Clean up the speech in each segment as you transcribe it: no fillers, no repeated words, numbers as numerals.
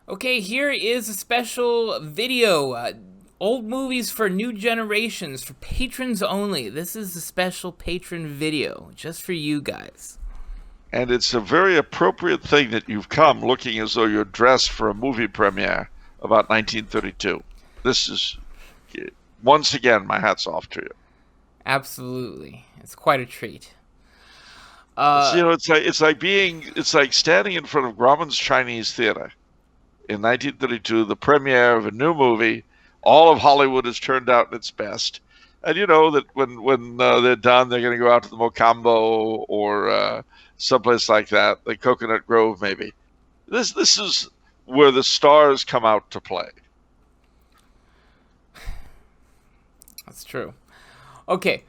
Okay, here is a special video. Old movies for new generations, for patrons only. This is a special patron video, just for you guys. And it's a very appropriate thing that you've come looking as though you're dressed for a movie premiere about 1932. This is, once again, my hat's off to you. Absolutely. It's quite a treat. It's like standing in front of Grauman's Chinese Theater in 1932, the premiere of a new movie. All of Hollywood has turned out its best, and you know that when they're done, they're going to go out to the Mocambo or someplace like that, like Coconut Grove, maybe. This is where the stars come out to play. That's true. Okay.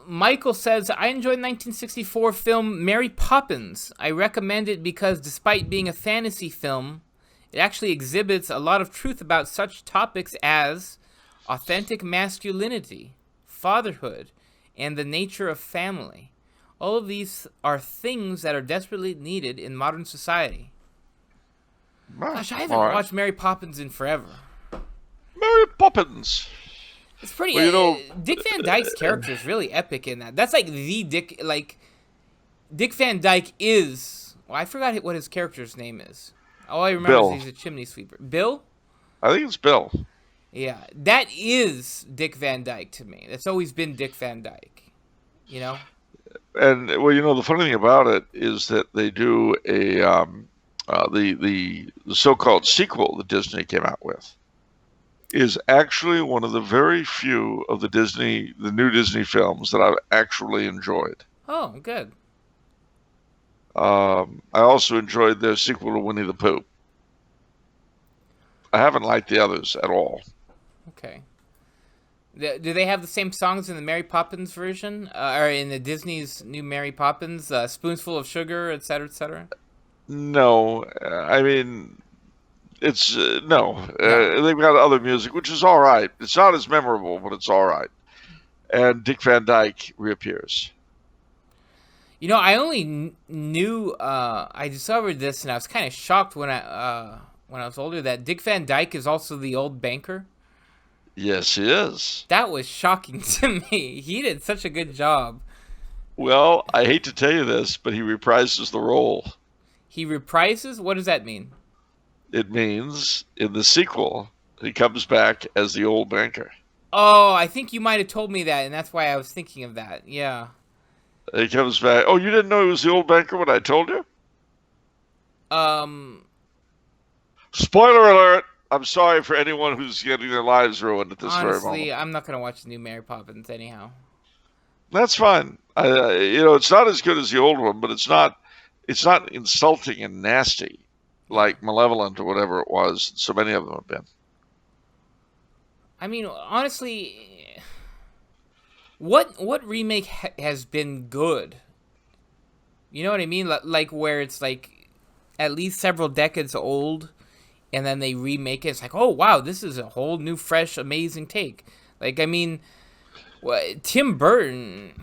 Michael says, I enjoyed 1964 film Mary Poppins. I recommend it because despite being a fantasy film, it actually exhibits a lot of truth about such topics as authentic masculinity, fatherhood, and the nature of family. All of these are things that are desperately needed in modern society. Gosh, I haven't watched Mary Poppins in forever. Mary Poppins. It's pretty. Well, Dick Van Dyke's character is really epic in that. That's like the Dick. Like Dick Van Dyke is. Well, I forgot what his character's name is. All I remember is he's a chimney sweeper. Bill. I think it's Bill. Yeah, that is Dick Van Dyke to me. That's always been Dick Van Dyke. You know. And well, the funny thing about it is that they do a the so-called sequel that Disney came out with is actually one of the very few of the new Disney films that I've actually enjoyed. Oh, good. I also enjoyed their sequel to Winnie the Pooh. I haven't liked the others at all. Okay. Do they have the same songs in the Mary Poppins version, or in the Disney's new Mary Poppins, "Spoonful of Sugar," etc., etc.? No, I mean, it's no. They've got other music, which is all right. It's not as memorable, but it's all right. And Dick Van Dyke reappears. I only knew. I discovered this, and I was kind of shocked when I was older that Dick Van Dyke is also the old banker. Yes, he is. That was shocking to me. He did such a good job. Well, I hate to tell you this, but he reprises the role. He reprises? What does that mean? It means in the sequel, he comes back as the old banker. Oh, I think you might have told me that, and that's why I was thinking of that. Yeah. He comes back. Oh, you didn't know he was the old banker when I told you? Spoiler alert! I'm sorry for anyone who's getting their lives ruined at this very moment. Honestly, I'm not going to watch the new Mary Poppins anyhow. That's fine. It's not as good as the old one, but it's not insulting and nasty like Malevolent or whatever it was. So many of them have been. I mean, honestly, what remake has been good? You know what I mean? Like where it's like at least several decades old, and then they remake it. It's like, oh wow, this is a whole new, fresh, amazing take. Like, I mean, Tim Burton,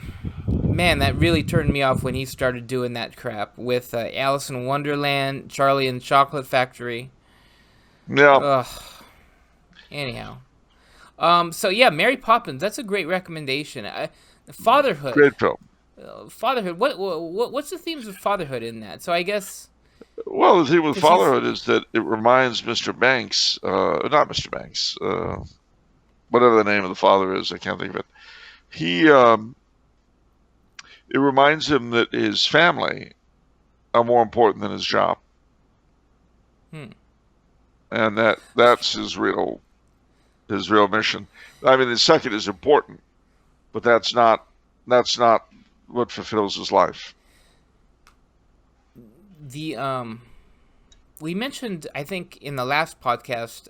man, that really turned me off when he started doing that crap with Alice in Wonderland, Charlie and the Chocolate Factory. Yeah. Ugh. Anyhow. So yeah, Mary Poppins. That's a great recommendation. Fatherhood. Great film. Fatherhood. What's the themes of fatherhood in that? So I guess. Well, the theme with fatherhood is that it reminds Mr. Banks, not Mr. Banks, whatever the name of the father is, I can't think of it. It reminds him that his family are more important than his job. And that's his real mission. I mean, the second is important, but that's not what fulfills his life. We mentioned, I think, in the last podcast,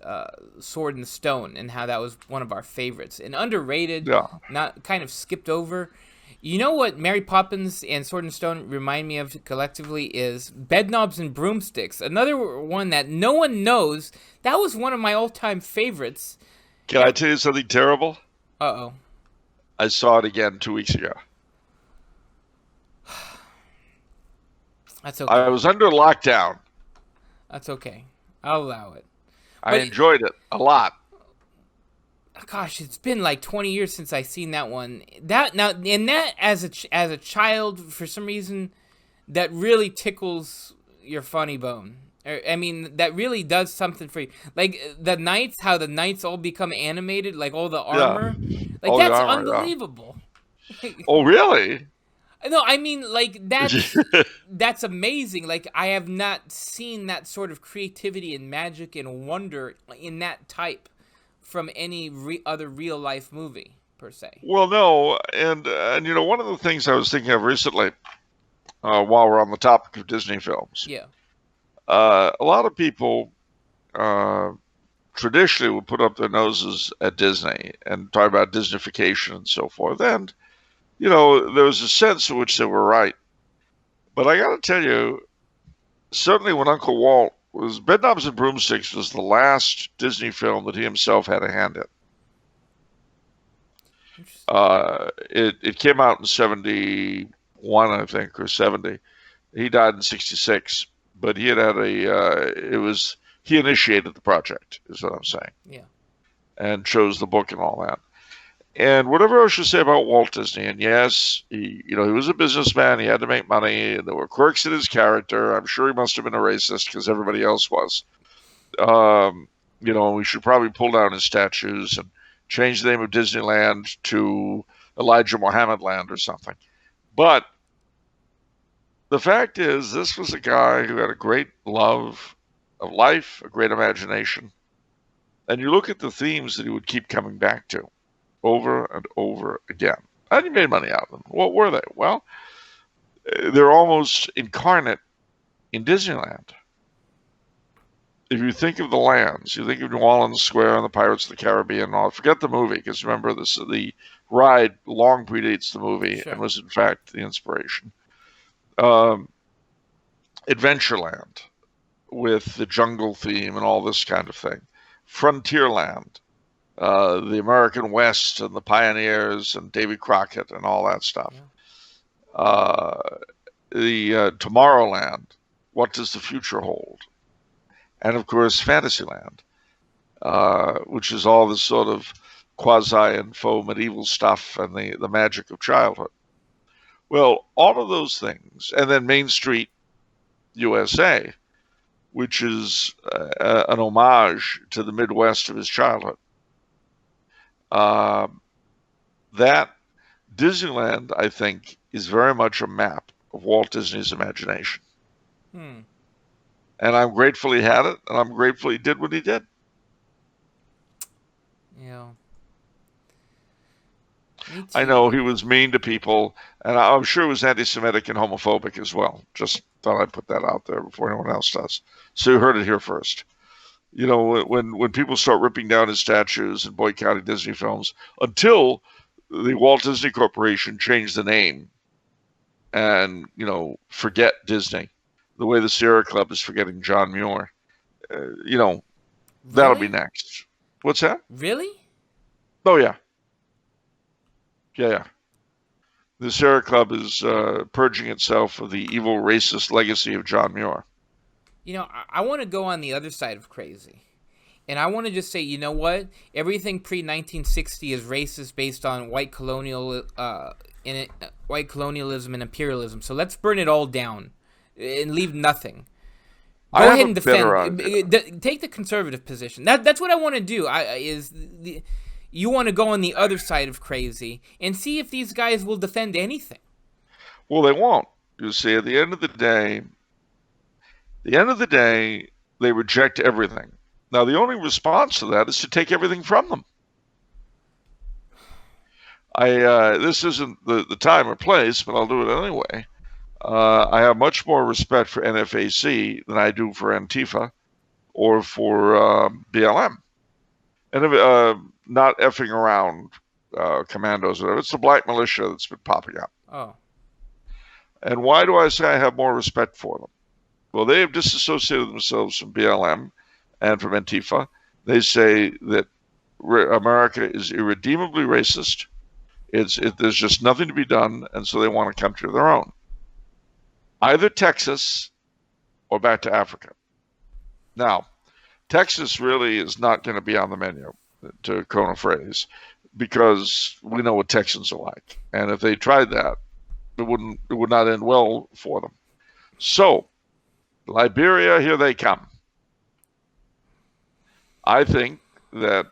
Sword and Stone, and how that was one of our favorites, and underrated, not kind of skipped over. You know what Mary Poppins and Sword and Stone remind me of collectively is Bedknobs and Broomsticks, another one that no one knows. That was one of my all-time favorites. Can I tell you something terrible? Uh-oh. I saw it again 2 weeks ago. That's okay. I was under lockdown. That's okay. I'll allow it. I enjoyed it a lot. Gosh, it's been like 20 years since I seen that one. That as a child, for some reason, that really tickles your funny bone. I mean, that really does something for you. Like the knights, how the knights all become animated, like all the armor. Like all that's the armor, unbelievable. Yeah. Oh, really? No, I mean, like that's amazing. Like I have not seen that sort of creativity and magic and wonder in that type from any other real life movie per se. Well, no, and one of the things I was thinking of recently, while we're on the topic of Disney films, yeah, a lot of people traditionally would put up their noses at Disney and talk about Disneyfication and so forth, and there was a sense in which they were right. But I got to tell you, certainly when Uncle Walt was Bedknobs and Broomsticks was the last Disney film that he himself had a hand in. It came out in 71, I think, or 70. He died in 66, but he he initiated the project, is what I'm saying. Yeah. And chose the book and all that. And whatever else you say about Walt Disney, and yes, he was a businessman. He had to make money, and there were quirks in his character. I'm sure he must have been a racist because everybody else was. We should probably pull down his statues and change the name of Disneyland to Elijah Muhammad Land or something. But the fact is, this was a guy who had a great love of life, a great imagination. And you look at the themes that he would keep coming back to over and over again. And he made money out of them. What were they? Well, they're almost incarnate in Disneyland. If you think of the lands, you think of New Orleans Square and the Pirates of the Caribbean and all. Forget the movie, because remember, the ride long predates the movie and was, in fact, the inspiration. Adventureland, with the jungle theme and all this kind of thing. Frontierland, the American West and the pioneers and Davy Crockett and all that stuff. Yeah. The Tomorrowland, what does the future hold? And of course, Fantasyland, which is all this sort of quasi and faux medieval stuff and the magic of childhood. Well, all of those things, and then Main Street USA, which is an homage to the Midwest of his childhood. That Disneyland, I think, is very much a map of Walt Disney's imagination. And I'm grateful he had it, and I'm grateful he did what he did. Yeah. I know he was mean to people, and I'm sure he was anti-Semitic and homophobic as well. Just thought I'd put that out there before anyone else does. So you heard it here first. When people start ripping down his statues and boycotting Disney films, until the Walt Disney Corporation changed the name and, forget Disney, the way the Sierra Club is forgetting John Muir, that'll be next. What's that? Really? Oh, yeah. Yeah. The Sierra Club is purging itself of the evil racist legacy of John Muir. I want to go on the other side of crazy. And I want to just say, you know what? Everything pre-1960 is racist based on white colonialism and imperialism. So let's burn it all down and leave nothing. Go ahead and defend. Take the conservative position. That's what I want to do. You want to go on the other side of crazy and see if these guys will defend anything. Well, they won't. You see, at the end of the day, they reject everything. Now, the only response to that is to take everything from them. This isn't the time or place, but I'll do it anyway. I have much more respect for NFAC than I do for Antifa or for BLM. And not effing around commandos or whatever. It's the black militia that's been popping up. Oh. And why do I say I have more respect for them? Well, they have disassociated themselves from BLM and from Antifa. They say that America is irredeemably racist. There's just nothing to be done, and so they want a country of their own. Either Texas or back to Africa. Now, Texas really is not going to be on the menu, to coin a phrase, because we know what Texans are like. And if they tried that, it would not end well for them. So, Liberia, here they come. I think that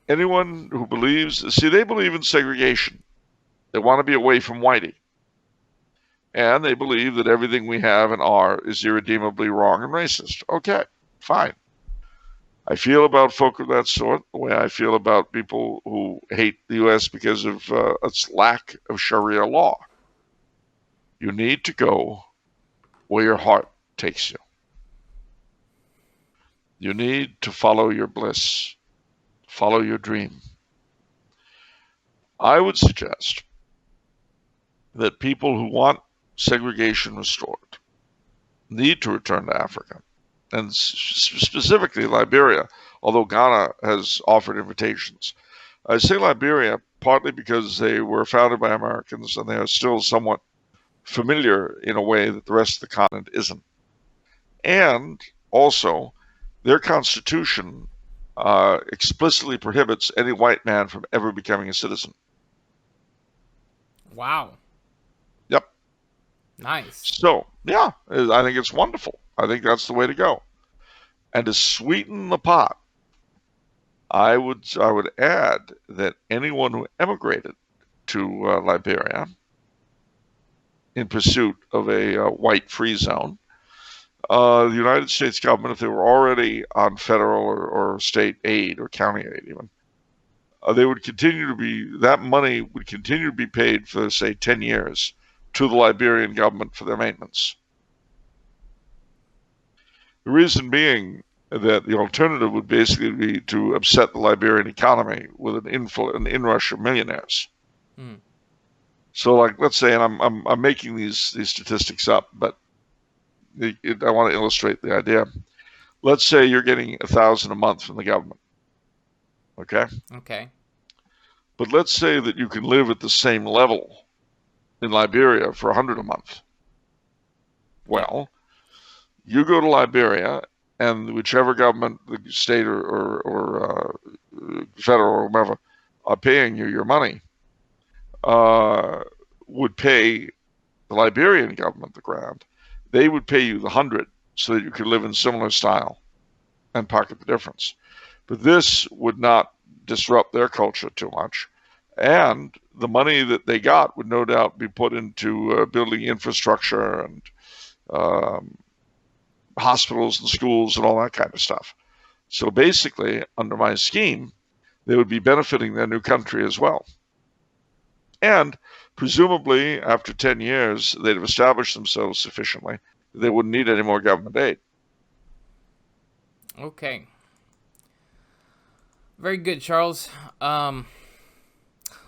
anyone who believes, they believe in segregation. They want to be away from whitey. And they believe that everything we have and are is irredeemably wrong and racist. Okay, fine. I feel about folk of that sort the way I feel about people who hate the U.S. because of its lack of Sharia law. You need to go where your heart takes you. You need to follow your bliss, follow your dream. I would suggest that people who want segregation restored need to return to Africa, and specifically Liberia, although Ghana has offered invitations. I say Liberia partly because they were founded by Americans and they are still somewhat familiar in a way that the rest of the continent isn't. And also, their constitution explicitly prohibits any white man from ever becoming a citizen. Wow. Yep. Nice. So, yeah, I think it's wonderful. I think that's the way to go. And to sweeten the pot, I would add that anyone who emigrated to Liberia in pursuit of a white free zone, the United States government, if they were already on federal or state aid or county aid even, they would continue to be, that money would continue to be paid for, say, 10 years to the Liberian government for their maintenance. The reason being that the alternative would basically be to upset the Liberian economy with an inrush of millionaires. Hmm. So, like, let's say, and I'm making these statistics up, but I want to illustrate the idea. Let's say you're getting $1,000 a month from the government. Okay. Okay. But let's say that you can live at the same level in Liberia for $100 a month. Well, you go to Liberia, and whichever government, the state or federal or whatever, are paying you your money, would pay the Liberian government the grant. They would pay you the 100 so that you could live in similar style and pocket the difference. But this would not disrupt their culture too much. And the money that they got would no doubt be put into building infrastructure and hospitals and schools and all that kind of stuff. So basically, under my scheme, they would be benefiting their new country as well. And presumably, after 10 years, they'd have established themselves sufficiently that they wouldn't need any more government aid. Okay. Very good, Charles.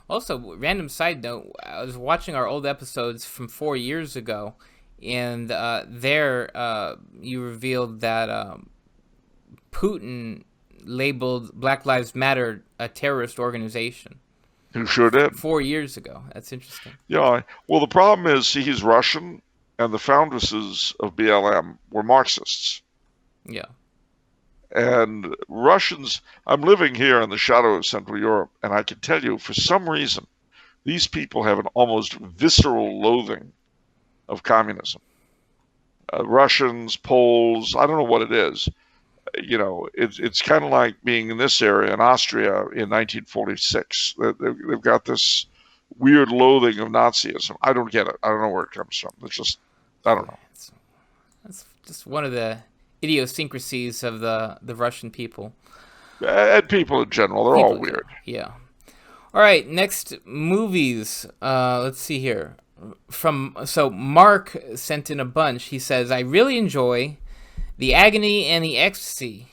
Also, random side note, I was watching our old episodes from 4 years ago, and there you revealed that Putin labeled Black Lives Matter a terrorist organization. Who sure did. 4 years ago. That's interesting. Yeah. Well, the problem is, see, he's Russian, and the foundresses of BLM were Marxists. Yeah. And Russians, I'm living here in the shadow of Central Europe, and I can tell you, for some reason, these people have an almost visceral loathing of communism. Russians, Poles, I don't know what it is. You know, it's kind of like being in this area in Austria in 1946. They've got this weird loathing of Nazism. I don't get it. I don't know where it comes from. It's just, I don't know. That's just one of the idiosyncrasies of the Russian people. And people in general, they're all weird. Yeah. All right, next movies. Let's see here. So Mark sent in a bunch. He says, I really enjoy The Agony and the Ecstasy,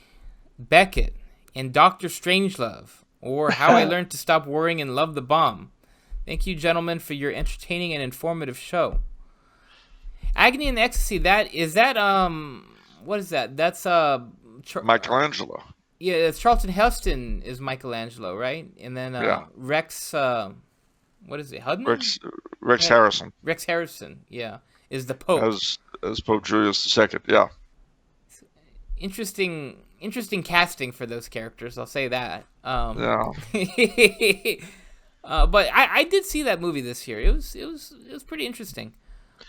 Becket, and Dr. Strangelove, or How I Learned to Stop Worrying and Love the Bomb. Thank you, gentlemen, for your entertaining and informative show. Agony and the Ecstasy, what is that? That's Michelangelo. Yeah, it's Charlton Heston is Michelangelo, right? And then Rex, what is it, Hudman? Rex Harrison. Rex Harrison, yeah, is the Pope. As Pope Julius II, yeah. interesting casting for those characters. I'll say that. Yeah. But I did see that movie this year. It was pretty interesting.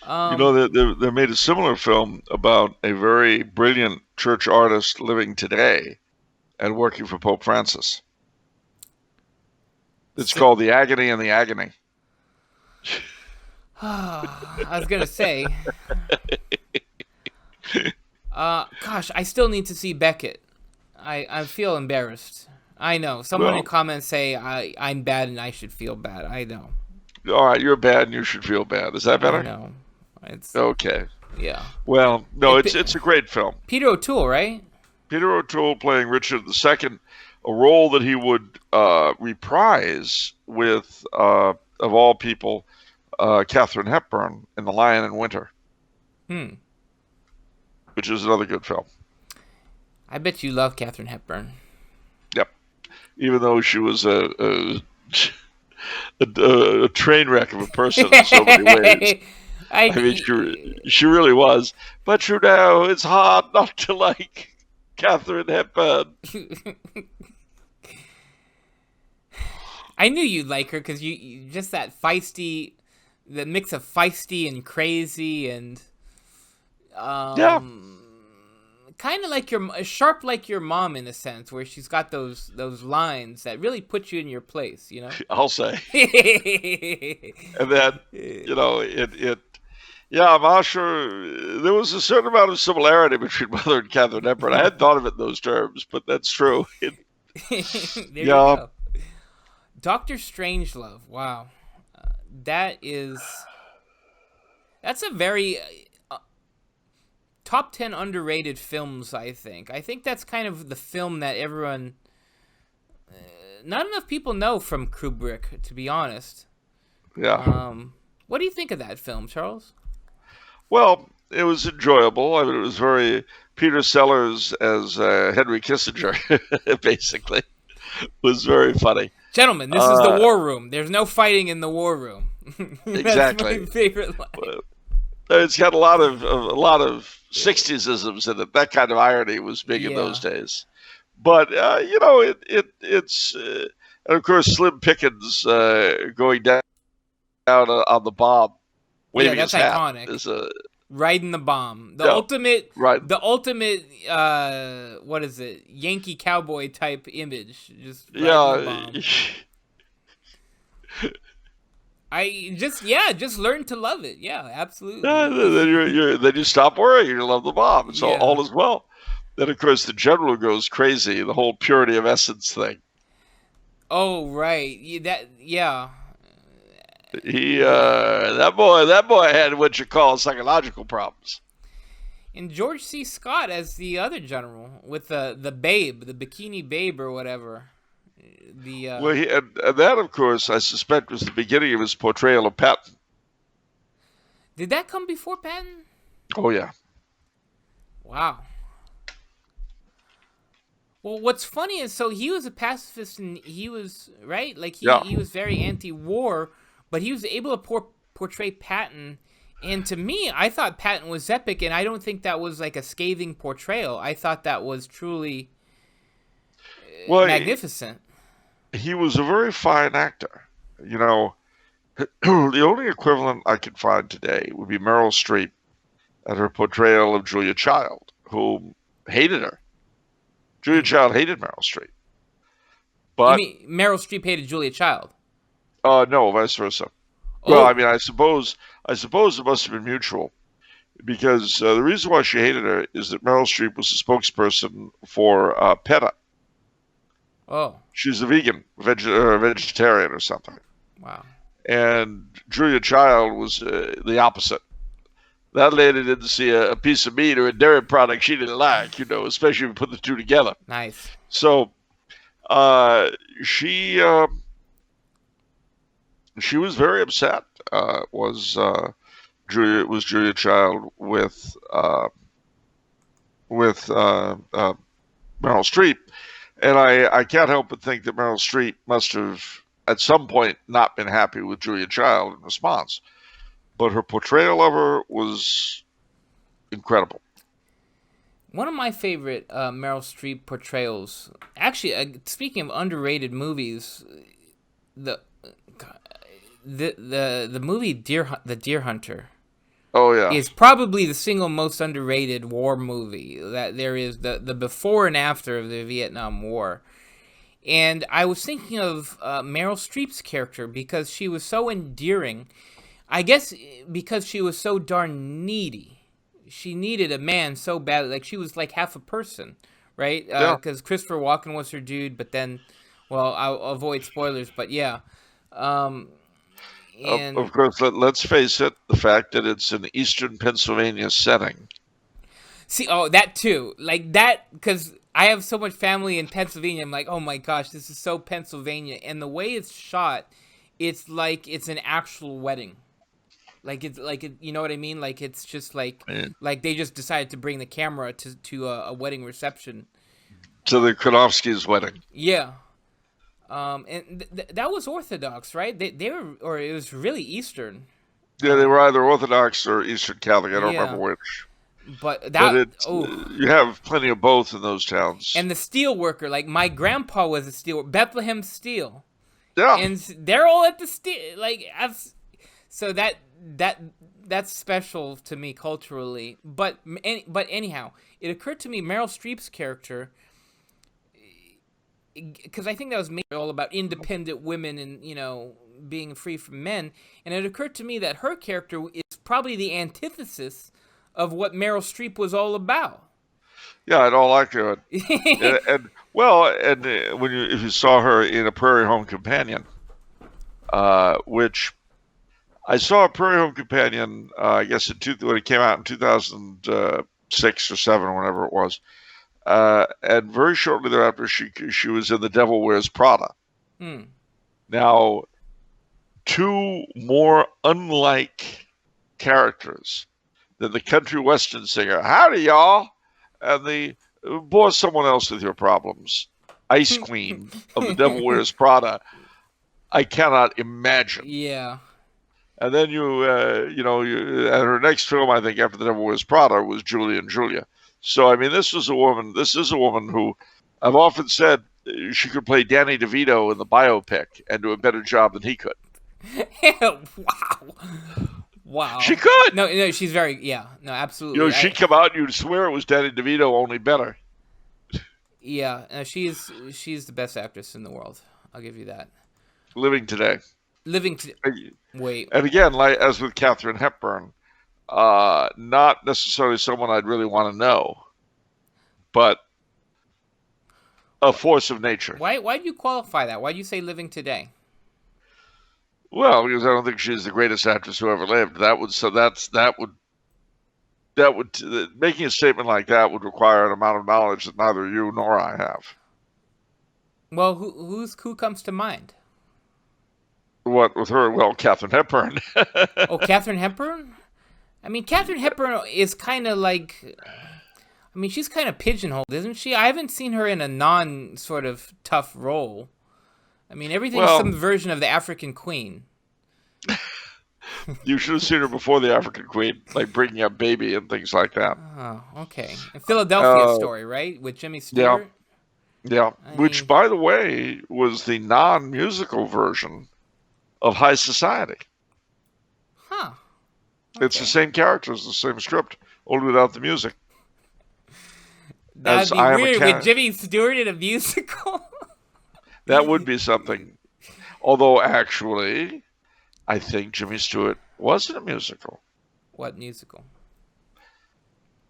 They made a similar film about a very brilliant church artist living today and working for Pope Francis. It's called The Agony and the Agony. I was gonna say, gosh, I still need to see Becket. I feel embarrassed. I know. Someone in comments say I'm bad and I should feel bad. I know. All right, you're bad and you should feel bad. Is that better? I know. It's okay. Yeah. Well, no, it's a great film. Peter O'Toole, right? Peter O'Toole playing Richard II, a role that he would reprise with, of all people, Katharine Hepburn in The Lion in Winter. Which is another good film. I bet you love Katharine Hepburn. Yep. Even though she was a train wreck of a person in so many ways. I mean, she really was. But you know, it's hard not to like Katharine Hepburn. I knew you'd like her because you just that feisty, the mix of feisty and crazy and kind of like sharp like your mom in a sense, where she's got those lines that really put you in your place, you know. I'll say. And then I'm not sure there was a certain amount of similarity between Mother and Katharine Hepburn. I hadn't thought of it in those terms, but that's true. There you go. Dr. Strangelove. Wow. That's a very top 10 underrated films, I think. I think that's kind of the film that everyone... not enough people know from Kubrick, to be honest. Yeah. What do you think of that film, Charles? Well, it was enjoyable. I mean, it was very Peter Sellers as Henry Kissinger, basically. It was very funny. Gentlemen, this is the war room. There's no fighting in the war room. Exactly. That's my favorite line. It's got a lot of 60s-isms in it. That kind of irony was big in those days. But it's and of course Slim Pickens going down on the bomb, waving his hat. Iconic. Is riding the bomb, the ultimate, right? The ultimate, what is it? Yankee cowboy type image. Just riding the bomb. I just learn to love it. Yeah, absolutely. Then you stop worrying. You love the bomb. It's all is well. Then of course the general goes crazy. The whole purity of essence thing. Oh right, He that boy had what you call psychological problems. And George C. Scott as the other general with the babe, the bikini babe or whatever. And that, of course, I suspect was the beginning of his portrayal of Patton. Did that come before Patton? Oh yeah. Wow. Well, what's funny is, so he was a pacifist and he was, right? Like, he was very anti-war, but he was able to portray Patton. And to me, I thought Patton was epic, and I don't think that was like a scathing portrayal. I thought that was truly magnificent. He was a very fine actor. You know, the only equivalent I could find today would be Meryl Streep and her portrayal of Julia Child, who hated her. Julia Child hated Meryl Streep. But you mean Meryl Streep hated Julia Child? No, vice versa. Oh. Well, I mean, I suppose it must have been mutual, because the reason why she hated her is that Meryl Streep was the spokesperson for PETA. Oh. She's a vegan, vegetarian or something. Wow. And Julia Child was the opposite. That lady didn't see a piece of meat or a dairy product she didn't like, especially if you put the two together. Nice. So she was very upset. Was Julia Child with Meryl Streep, and I can't help but think that Meryl Streep must have at some point not been happy with Julia Child in response, but her portrayal of her was incredible. One of my favorite Meryl Streep portrayals, actually, speaking of underrated movies, the movie The Deerhunter Oh yeah. is probably the single most underrated war movie that there is. The before and after of the Vietnam War. And I was thinking of Meryl Streep's character because she was so endearing. I guess because she was so darn needy. She needed a man so badly. Like, she was like half a person, right? Yeah. Because Christopher Walken was her dude, but then, well, I'll avoid spoilers, but yeah. And Of course, let's face it, the fact that it's an eastern Pennsylvania setting. see, that too. Like, that, because I have so much family in Pennsylvania. I'm like, oh my gosh, this is so Pennsylvania. And the way it's shot, it's like it's an actual wedding. Like, it's like you know what I mean? Like, it's just like they just decided to bring the camera to a wedding reception. To the Kronofsky's wedding. Yeah. And that was Orthodox, right? They were, or it was really Eastern. Yeah, they were either Orthodox or Eastern Catholic. I don't remember which. But you have plenty of both in those towns. And the steel worker, like my grandpa was a steel, Bethlehem Steel. Yeah. And they're all at the steel, like, so that's special to me culturally. But anyhow, it occurred to me Meryl Streep's character, because I think that was all about independent women and, you know, being free from men. And it occurred to me that her character is probably the antithesis of what Meryl Streep was all about. Yeah, I'd all like to. and if you saw her in A Prairie Home Companion, which I saw A Prairie Home Companion, I guess when it came out in 2006 or 7, whenever it was. And very shortly thereafter, she was in The Devil Wears Prada. Now, two more unlike characters than the country western singer, howdy y'all, and the bore someone else with your problems, Ice Queen of The Devil Wears Prada. I cannot imagine. Yeah. And then and her next film, I think, after The Devil Wears Prada, was Julie and Julia. So, I mean, this is a woman who I've often said she could play Danny DeVito in the biopic and do a better job than he could. Wow. She could. No, she's very, absolutely. You know, she'd come out and you'd swear it was Danny DeVito, only better. Yeah, she's the best actress in the world. I'll give you that. Living today. Wait. And again, like as with Katharine Hepburn, not necessarily someone I'd really want to know, but a force of nature. Why do you qualify that? Why do you say living today? Well, because I don't think she's the greatest actress who ever lived. Making a statement like that would require an amount of knowledge that neither you nor I have. Well, who comes to mind? What with her? Well, Katharine Hepburn. Oh, Katharine Hepburn? I mean, Katharine Hepburn is kind of like, I mean, she's kind of pigeonholed, isn't she? I haven't seen her in a non-sort of tough role. I mean, everything's some version of the African Queen. You should have seen her before the African Queen, like Bringing Up Baby and things like that. Oh, okay. And Philadelphia Story, right? With Jimmy Stewart? Yeah. Which, by the way, was the non-musical version of High Society. Huh. Okay. It's the same characters, the same script, only without the music. That'd be weird with Jimmy Stewart in a musical. That would be something. Although, actually, I think Jimmy Stewart was in a musical. What musical?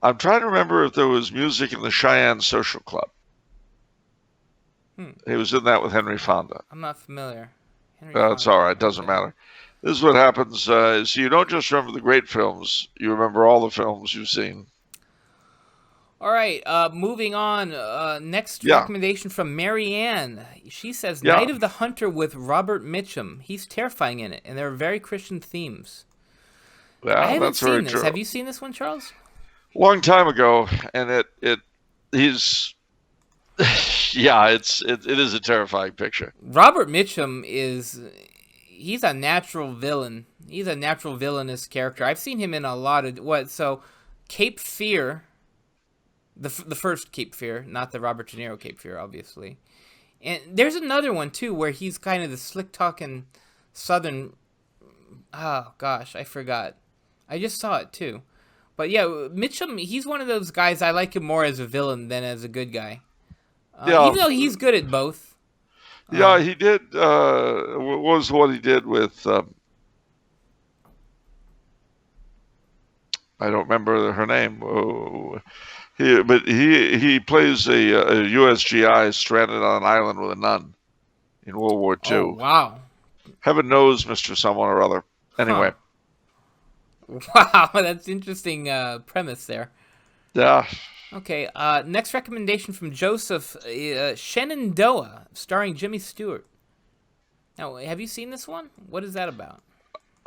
I'm trying to remember if there was music in the Cheyenne Social Club. He was in that with Henry Fonda. I'm not familiar. It's all right. It doesn't matter. This is what happens. So you don't just remember the great films. You remember all the films you've seen. All right. Moving on. Next recommendation from Mary Ann. She says, Night of the Hunter with Robert Mitchum. He's terrifying in it, and there are very Christian themes. Yeah, I haven't that's seen very this. true. Have you seen this one, Charles? Long time ago, and he's... Yeah, it is a terrifying picture. Robert Mitchum he's a natural villain. He's a natural villainous character. I've seen him in a lot of Cape Fear The first Cape Fear, not the Robert De Niro Cape Fear, obviously. And there's another one, too, where he's kind of the slick-talking Southern... Oh, gosh, I forgot. I just saw it, too. But, yeah, Mitchum, he's one of those guys, I like him more as a villain than as a good guy. Even though he's good at both. Yeah, he did. What was what he did with... I don't remember her name. Oh, he plays a USGI stranded on an island with a nun in World War II. Oh, wow. Heaven knows, Mr. Someone or other. Anyway. Wow, that's interesting premise there. Yeah. Okay, next recommendation from Joseph, Shenandoah, starring Jimmy Stewart. Now, have you seen this one? What is that about?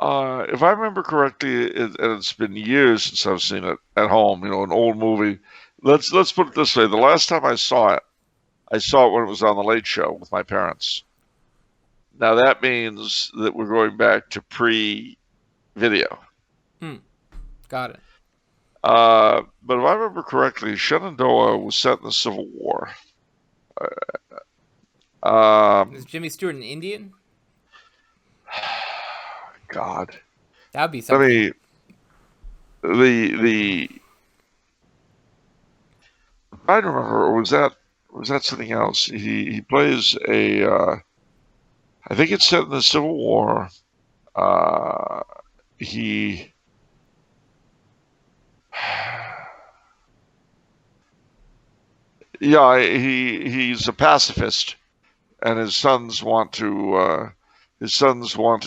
If I remember correctly, it's been years since I've seen it at home. An old movie. Let's put it this way: the last time I saw it when it was on the Late Show with my parents. Now that means that we're going back to pre-video. Got it. But if I remember correctly, Shenandoah was set in the Civil War. Is Jimmy Stewart an Indian? God. That'd be something. I don't remember. Or was that something else? He plays a. I think it's set in the Civil War. He's a pacifist, and his sons want to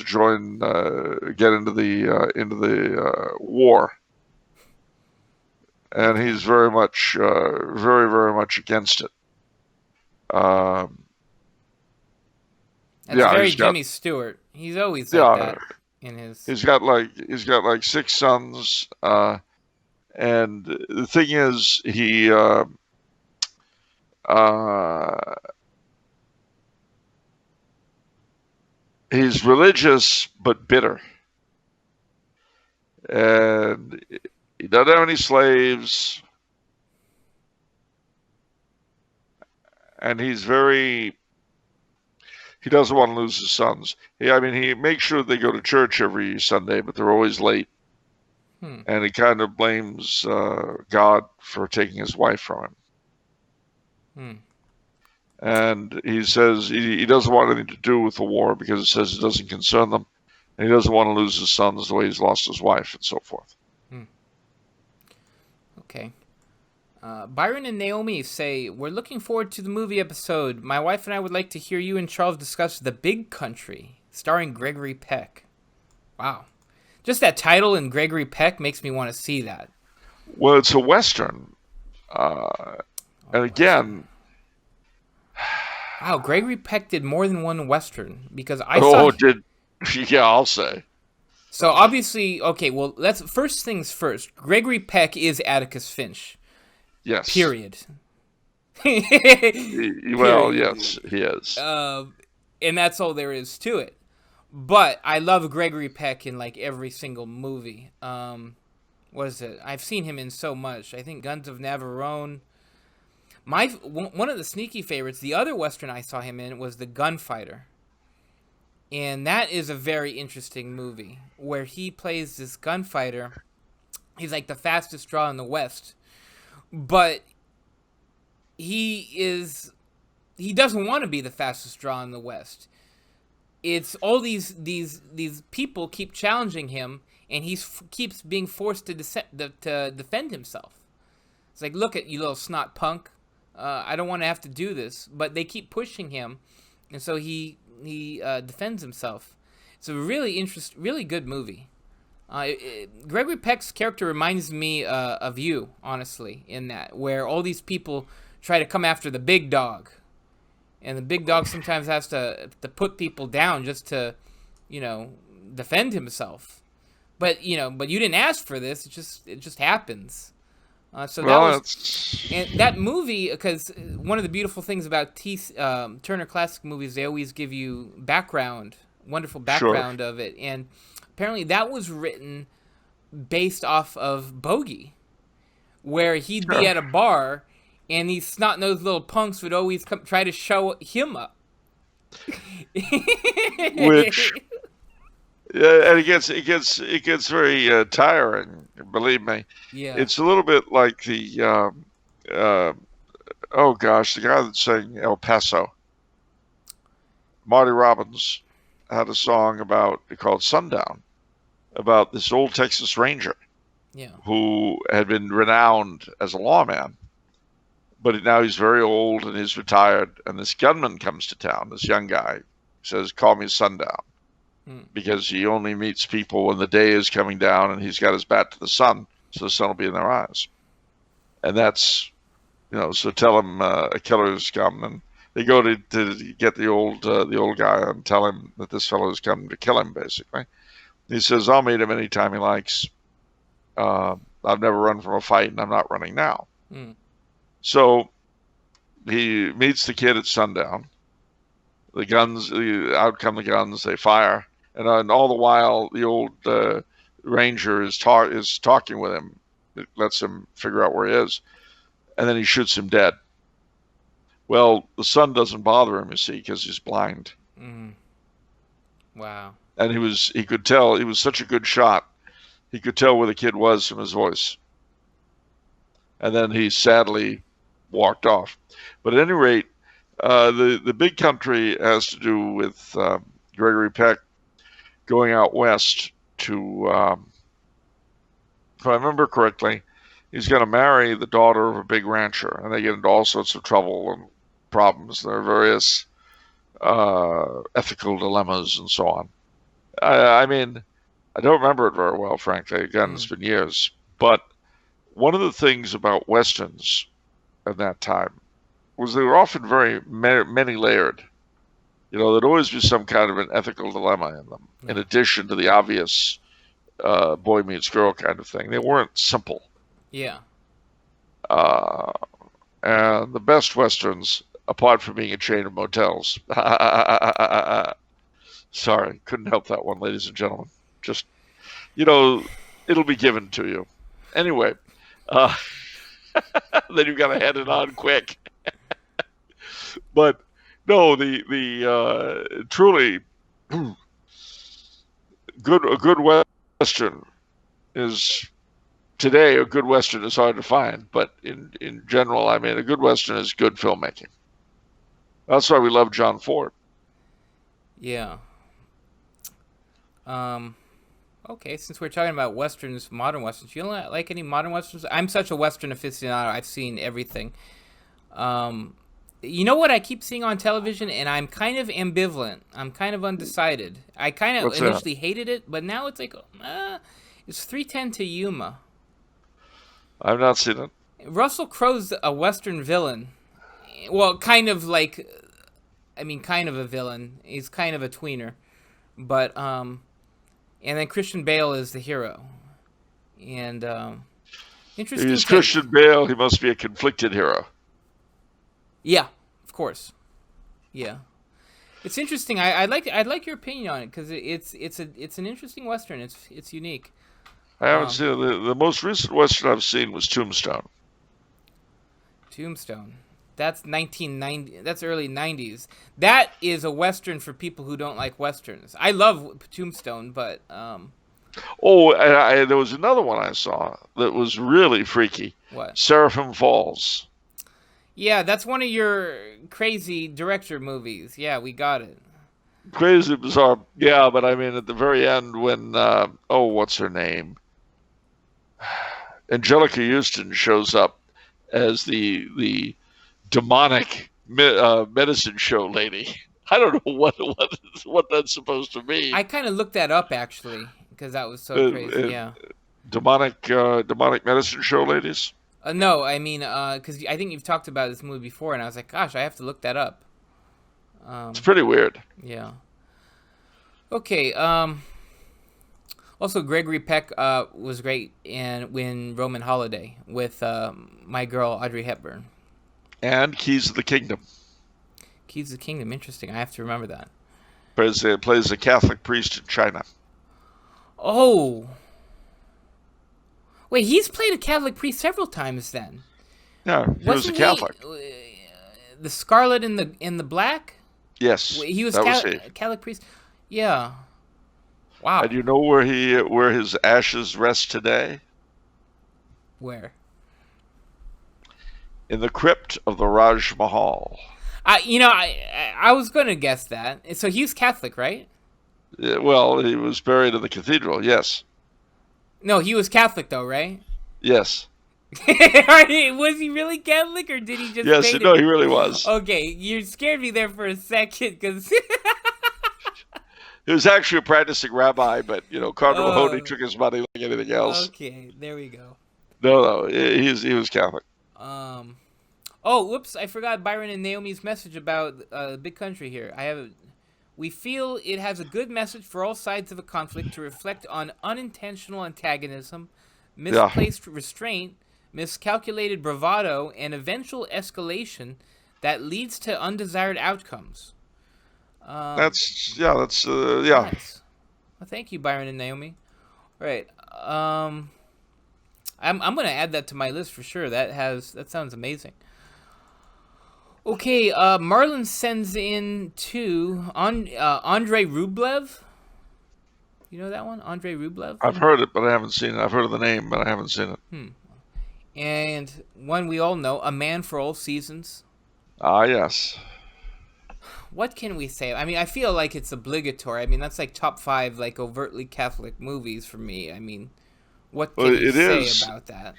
join, get into the war, and he's very much, very much against it. That's very Jimmy Stewart. He's always like that in his. He's got like 6 sons, and the thing is, he's religious but bitter, and he doesn't have any slaves, and he doesn't want to lose his sons. He makes sure they go to church every Sunday, but they're always late. And he kind of blames God for taking his wife from him. And he says he doesn't want anything to do with the war because it says it doesn't concern them. And he doesn't want to lose his sons the way he's lost his wife and so forth. Okay. Byron and Naomi say, we're looking forward to the movie episode. My wife and I would like to hear you and Charles discuss The Big Country, starring Gregory Peck. Wow. Just that title and Gregory Peck makes me want to see that. Well, it's a Western. And again... Wow, Gregory Peck did more than one Western, because I saw... Yeah, I'll say. So obviously, okay, well, let's first things first. Gregory Peck is Atticus Finch. Yes. Period. Well, yes, he is. And that's all there is to it. But I love Gregory Peck in like every single movie. What is it? I've seen him in so much. I think Guns of Navarone. One of the sneaky favorites, the other Western I saw him in, was The Gunfighter. And that is a very interesting movie where he plays this gunfighter. He's like the fastest draw in the West. But he doesn't want to be the fastest draw in the West. It's all these people keep challenging him, and he keeps being forced to defend himself. It's like, look at you, little snot punk. I don't want to have to do this, but they keep pushing him, and so he defends himself. It's a really good movie. Gregory Peck's character reminds me of you, honestly, in that, where all these people try to come after the big dog, and the big dog sometimes has to put people down just to, defend himself. But you didn't ask for this. It just happens. And that movie, because one of the beautiful things about Turner Classic Movies, they always give you wonderful background of it, and apparently that was written based off of Bogey, where he'd be Sure. at a bar, and these snot-nosed little punks would always try to show him up. Which, yeah, and it gets very tiring. Believe me, Yeah. it's a little bit like the oh gosh, the guy that sang El Paso, Marty Robbins, had a song called Sundown, about this old Texas Ranger Yeah. who had been renowned as a lawman, but now he's very old and he's retired. And this gunman comes to town, this young guy, says, "Call me Sundown," because he only meets people when the day is coming down and he's got his back to the sun, so the sun will be in their eyes. And that's, so tell him a killer's come, and they go to get the old guy and tell him that this fellow has come to kill him, basically. He says, "I'll meet him anytime he likes. I've never run from a fight, and I'm not running now." So he meets the kid at sundown. Out come the guns, they fire. And all the while, the old ranger is talking with him. It lets him figure out where he is. And then he shoots him dead. Well, the sun doesn't bother him, you see, because he's blind. Wow. And he could tell, he was such a good shot, he could tell where the kid was from his voice. And then he sadly walked off. But at any rate, the big country has to do with Gregory Peck going out west to, if I remember correctly, he's going to marry the daughter of a big rancher, and they get into all sorts of trouble and problems. There are various ethical dilemmas and so on. I mean, I don't remember it very well, frankly. Again, it's been years. But one of the things about Westerns at that time was they were often very many-layered. There'd always be some kind of an ethical dilemma in them, in addition to the obvious boy meets girl kind of thing. They weren't simple. Yeah. And the best Westerns, apart from being a chain of motels. Sorry, couldn't help that one, ladies and gentlemen. Just, it'll be given to you. Anyway, then you've got to head it on quick. But no, the truly a good Western is today. A good Western is hard to find, but in general, I mean, a good Western is good filmmaking. That's why we love John Ford. Yeah. Okay, since we're talking about Westerns, modern Westerns, you don't like any modern Westerns? I'm such a Western aficionado. I've seen everything. You know what I keep seeing on television, and I'm kind of ambivalent. I'm kind of undecided. I kind of initially hated it, but now it's like, it's 3:10 to Yuma. I've not seen it. Russell Crowe's a Western villain. Well, kind of like, kind of a villain. He's kind of a tweener. But, and then Christian Bale is the hero. And, interesting. He's Christian Bale. He must be a conflicted hero. Yeah, of course. Yeah. It's interesting. I'd like your opinion on it, because it's an interesting Western. It's unique. I haven't seen it. The most recent Western I've seen was Tombstone. Tombstone. That's 1990. That's early 90s. That is a Western for people who don't like Westerns. I love Tombstone, but... Oh, and there was another one I saw that was really freaky. What? Seraphim Falls. Yeah, that's one of your crazy director movies. Yeah, we got it. Crazy, bizarre. Yeah, but I mean, at the very end when... what's her name? Angelica Houston shows up as the demonic medicine show lady. I don't know what that's supposed to mean. I kind of looked that up, actually, because that was so crazy. Yeah. Demonic medicine show ladies? No, because I think you've talked about this movie before, and I was like, gosh, I have to look that up. It's pretty weird. Yeah. Okay. Also, Gregory Peck was great in Roman Holiday with my girl Audrey Hepburn. And Keys of the Kingdom. Keys of the Kingdom, interesting. I have to remember that. Plays a Catholic priest in China. Oh. Wait, he's played a Catholic priest several times then. Yeah, he was a Catholic. The Scarlet in the Black? Yes, He was that was he. Catholic priest. Yeah. Wow. And you know where his ashes rest today? Where? In the crypt of the Raj Mahal. I was going to guess that. So he was Catholic, right? Yeah, well, he was buried in the cathedral. Yes. No, he was Catholic though, right? Yes. Was he really Catholic, or did he just? Yes, no, he really was. Okay, you scared me there for a second because he was actually a practicing rabbi, but Cardinal Mahoney took his money like anything else. Okay, there we go. No, he was Catholic. Oh, whoops! I forgot Byron and Naomi's message about Big Country here. We feel it has a good message for all sides of a conflict to reflect on unintentional antagonism, misplaced restraint, miscalculated bravado, and eventual escalation that leads to undesired outcomes. That's Nice. Well, thank you, Byron and Naomi. All right. I'm gonna add that to my list for sure. That sounds amazing. Okay, Marlon sends in Andrei Rublev. You know that one, Andrei Rublev? I've heard it, but I haven't seen it. I've heard of the name, but I haven't seen it. And one we all know, A Man for All Seasons. Ah, yes. What can we say? I mean, I feel like it's obligatory. I mean, that's like top 5 like overtly Catholic movies for me. I mean, what can you say about that?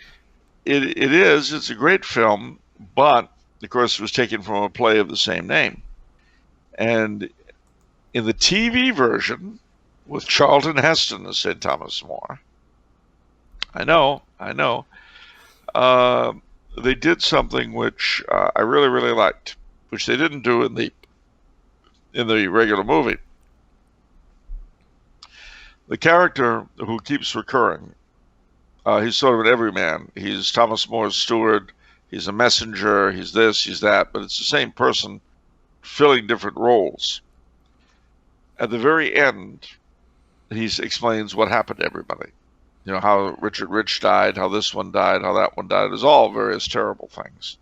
It is. It's a great film, but of course it was taken from a play of the same name. And in the TV version, with Charlton Heston as St. Thomas More, I know, they did something which I really, really liked, which they didn't do in the regular movie. The character who keeps recurring, he's sort of an everyman. He's Thomas More's steward. He's a messenger. He's this, he's that. But it's the same person filling different roles. At the very end, he explains what happened to everybody. How Richard Rich died, how this one died, how that one died. It's all various terrible things.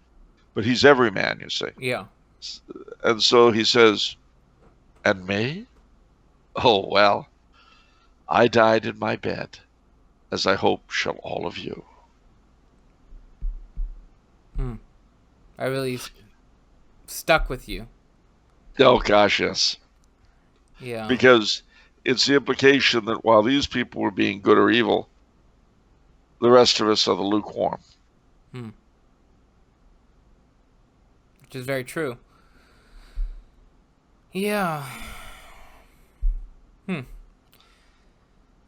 But he's everyman, you see. Yeah. And so he says, and me? Oh, well, I died in my bed, as I hope shall all of you. I really stuck with you. Oh, gosh, yes. Yeah. Because it's the implication that while these people were being good or evil, the rest of us are the lukewarm. Which is very true. Yeah.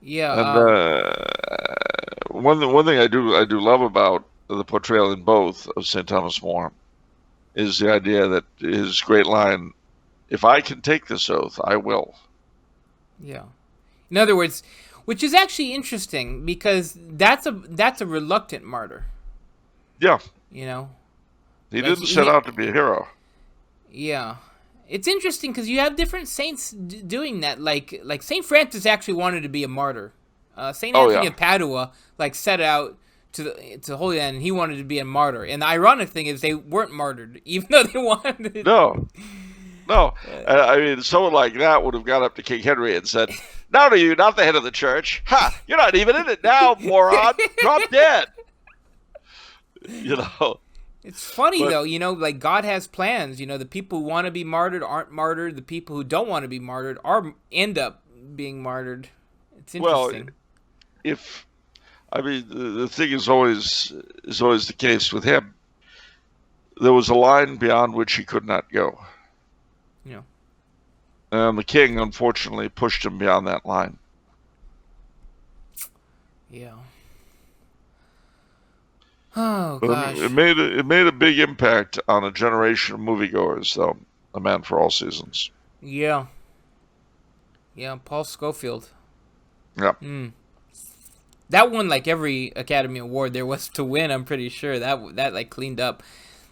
Yeah. And one thing I do love about the portrayal in both of St. Thomas More is the idea that his great line, "If I can take this oath, I will." Yeah. In other words, which is actually interesting because that's a reluctant martyr. Yeah. He didn't set out to be a hero. Yeah. It's interesting because you have different saints doing that. Like Saint Francis actually wanted to be a martyr. Saint Anthony of Padua set out to the Holy Land, and he wanted to be a martyr. And the ironic thing is they weren't martyred, even though they wanted. No. I mean, someone like that would have gone up to King Henry and said, "Now to you, not the head of the church. Ha! You're not even in it now, moron. Drop dead." It's funny, though, God has plans. The people who want to be martyred aren't martyred. The people who don't want to be martyred end up being martyred. It's interesting. Well, the thing is always the case with him. There was a line beyond which he could not go. Yeah. And the king, unfortunately, pushed him beyond that line. Yeah. Oh, gosh. It made a big impact on a generation of moviegoers, though. A Man for All Seasons. Yeah. Yeah, Paul Scofield. Yeah. That won every Academy Award there was to win. I'm pretty sure that cleaned up.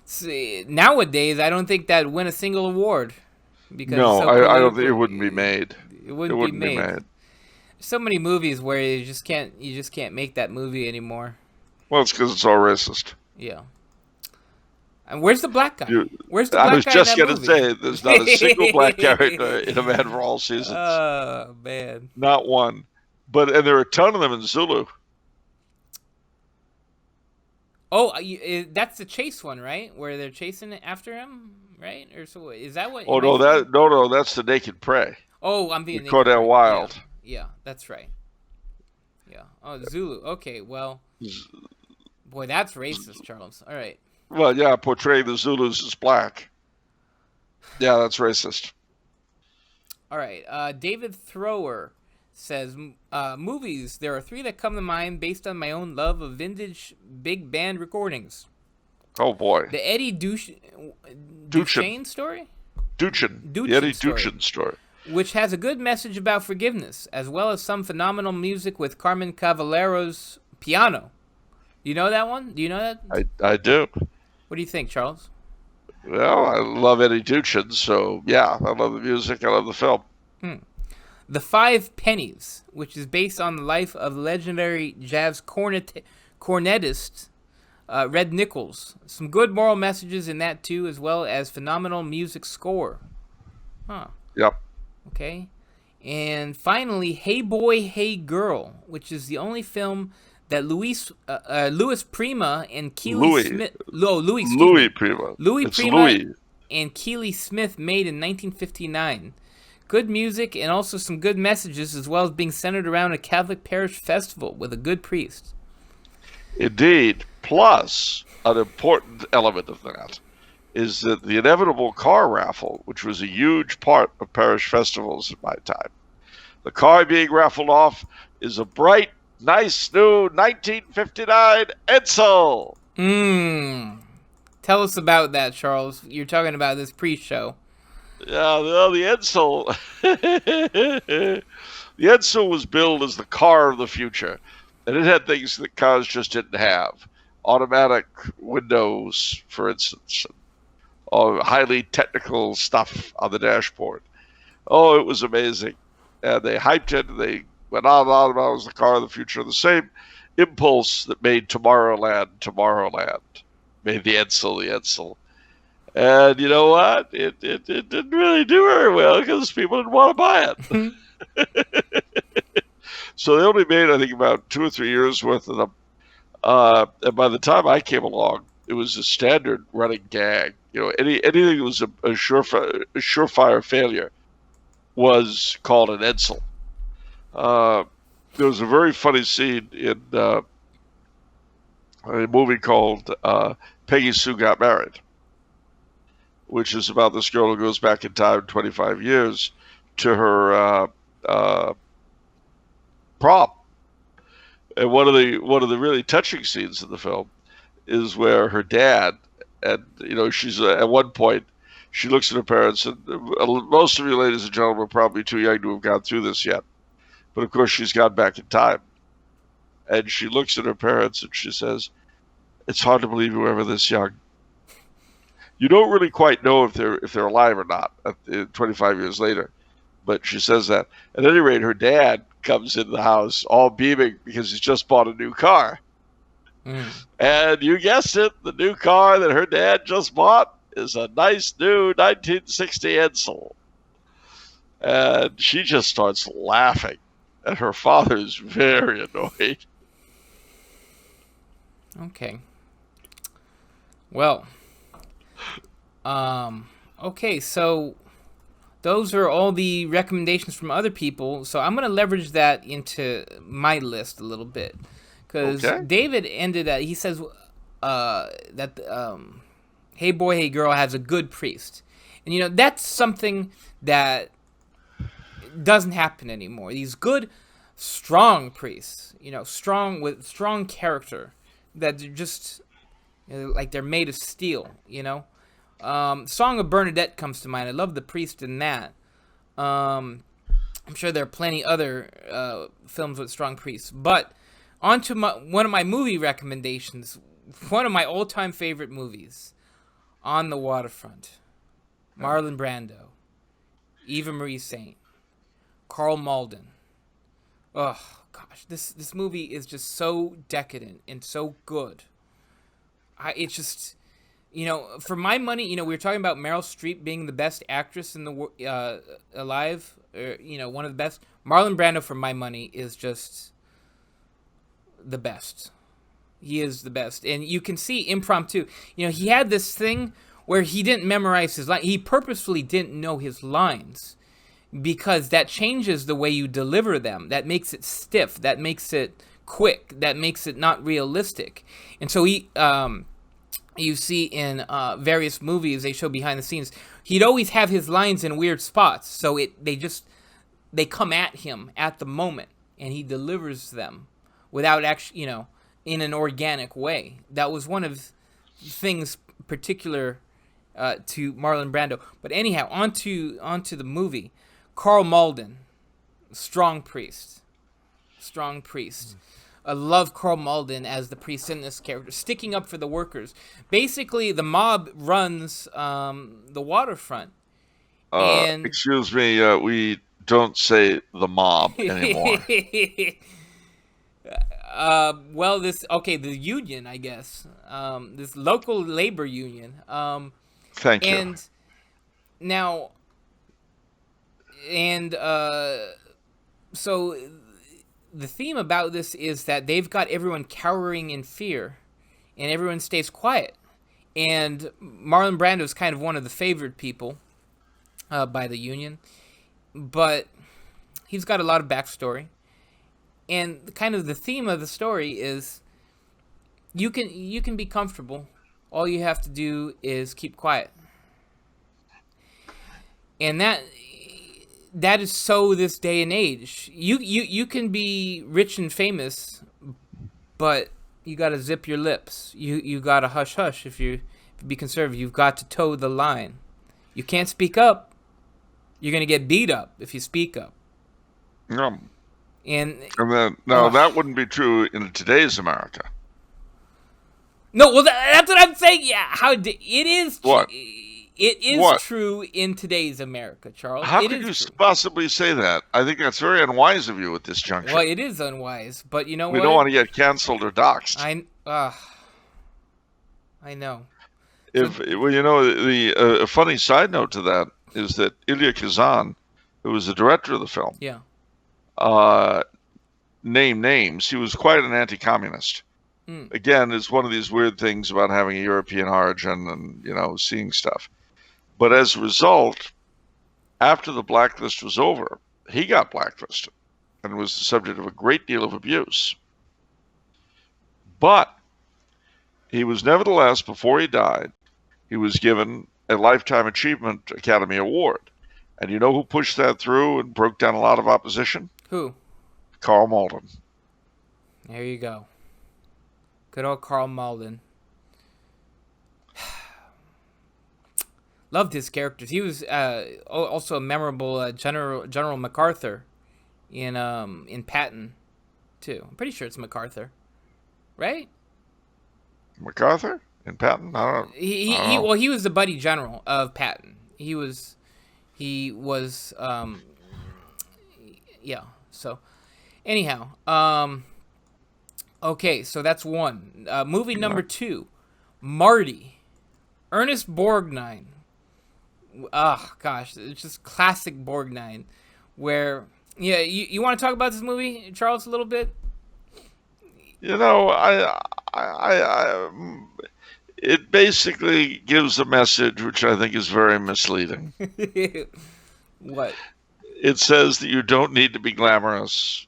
See, nowadays, I don't think that'd win a single award. Because no, I don't think it wouldn't be made. It wouldn't be made. so many movies where you just can't make that movie anymore. Well, it's because it's all racist. Yeah. And where's the black guy? Where's the I black was guy just in that going to movie? say, there's not a single black character in A Man for All Seasons. Oh, man. Not one. And there are a ton of them in Zulu. Oh, that's the chase one, right? Where they're chasing after him, right? Or so is that what? Oh no, that's The Naked Prey. Oh, I'm being Cordell Wild. Yeah, that's right. Yeah. Oh, Zulu. Okay, well, boy, that's racist, Charles. All right. Well, yeah, portraying the Zulus as black. Yeah, that's racist. All right. David Thrower says, movies. There are 3 that come to mind based on my own love of vintage big band recordings. Oh, boy. The Eddie Duchin story? Duchin. The Eddie Duchin story. Which has a good message about forgiveness, as well as some phenomenal music with Carmen Cavallero's piano. You know that one? Do you know that? I do. What do you think, Charles? Well, I love Eddie Duchin, so yeah, I love the music, I love the film. The Five Pennies, which is based on the life of legendary jazz cornetist Red Nichols. Some good moral messages in that too, as well as phenomenal music score. Huh. Yep. Okay. And finally, Hey Boy, Hey Girl, which is the only film that Louis Prima and Keely Smith... Louis Prima and Keely Smith made in 1959. Good music and also some good messages, as well as being centered around a Catholic parish festival with a good priest. Indeed. Plus, an important element of that is that the inevitable car raffle, which was a huge part of parish festivals at my time. The car being raffled off is a bright, nice new 1959 Edsel. Tell us about that, Charles. You're talking about this pre-show. Yeah, well, the Edsel. The Edsel was billed as the car of the future, and it had things that cars just didn't have. Automatic windows, for instance, or highly technical stuff on the dashboard. Oh, it was amazing. And they hyped it, and they went on and on about it was the car of the future. The same impulse that made Tomorrowland, made the Edsel. And you know what? It didn't really do very well because people didn't want to buy it. So they only made, I think, about 2 or 3 years worth of them. And by the time I came along, it was a standard running gag. You know, anything that was a surefire failure was called an Edsel. There was a very funny scene in a movie called Peggy Sue Got Married, which is about this girl who goes back in time 25 years to her prom. And one of the really touching scenes in the film is where her dad, and she's at one point she looks at her parents, and most of you ladies and gentlemen are probably too young to have gone through this yet, but of course she's gone back in time, and she looks at her parents and she says, "It's hard to believe you were ever this young." You don't really quite know if they're alive or not 25 years later, but she says that. At any rate, her dad comes into the house all beaming because he's just bought a new car. And you guessed it, the new car that her dad just bought is a nice new 1960 Edsel. And she just starts laughing, and her father's very annoyed. Okay. Well, okay, so those are all the recommendations from other people. So I'm going to leverage that into my list a little bit. Because David ended that, he says that Hey Boy, Hey Girl has a good priest. And, that's something that doesn't happen anymore. These good, strong priests, strong with strong character, that they're just, like they're made of steel, Song of Bernadette comes to mind. I love the priest in that. I'm sure there are plenty other films with strong priests. But on to one of my movie recommendations. One of my all-time favorite movies. On the Waterfront. Marlon Brando. Eva Marie Saint. Carl Malden. Oh gosh, this movie is just so decadent and so good. It's just, for my money, we were talking about Meryl Streep being the best actress in the alive, one of the best. Marlon Brando, for my money, is just the best. He is the best, and you can see impromptu. He had this thing where he didn't memorize his line. He purposefully didn't know his lines, because that changes the way you deliver them. That makes it stiff. That makes it quick. That makes it not realistic. And so you see in various movies, they show behind the scenes, he'd always have his lines in weird spots. So they come at him at the moment, and he delivers them without actually, in an organic way. That was one of the things particular to Marlon Brando. But anyhow, onto the movie. Carl Malden, strong priest. I love Carl Malden as the priest in this character, sticking up for the workers. Basically, the mob runs the waterfront. And excuse me, we don't say the mob anymore. The union, I guess. This local labor union. Thank you. And now, so the theme about this is that they've got everyone cowering in fear, and everyone stays quiet. And Marlon Brando is kind of one of the favored people by the union, but he's got a lot of backstory. And kind of the theme of the story is you can be comfortable. All you have to do is keep quiet. And that is so this day and age. You can be rich and famous, but you got to zip your lips. You got to hush hush if you be conservative. You've got to toe the line. You can't speak up. You're going to get beat up if you speak up. No. And then, that wouldn't be true in today's America. No, well, that's what I'm saying. Yeah, it is. What? It is true in today's America, Charles. How could you possibly say that? I think that's very unwise of you at this juncture. Well, it is unwise, but you know we don't want to get canceled or doxxed. I know. A funny side note to that is that Ilya Kazan, who was the director of the film, name names. He was quite an anti-communist. Again, it's one of these weird things about having a European origin and seeing stuff. But as a result, after the blacklist was over, he got blacklisted and was the subject of a great deal of abuse. But he was nevertheless, before he died, he was given a Lifetime Achievement Academy Award. And you know who pushed that through and broke down a lot of opposition? Who? Carl Malden. There you go. Good old Carl Malden. Loved his characters. He was also a memorable General MacArthur in Patton, too. I'm pretty sure it's MacArthur, right? MacArthur in Patton? I don't know. Well, he was the buddy general of Patton. He was. Yeah. So, anyhow, okay, so that's one. Movie number 2, Marty, Ernest Borgnine. Oh gosh, it's just classic Borgnine. Where, you want to talk about this movie, Charles, a little bit? It basically gives a message which I think is very misleading. What? It says that you don't need to be glamorous.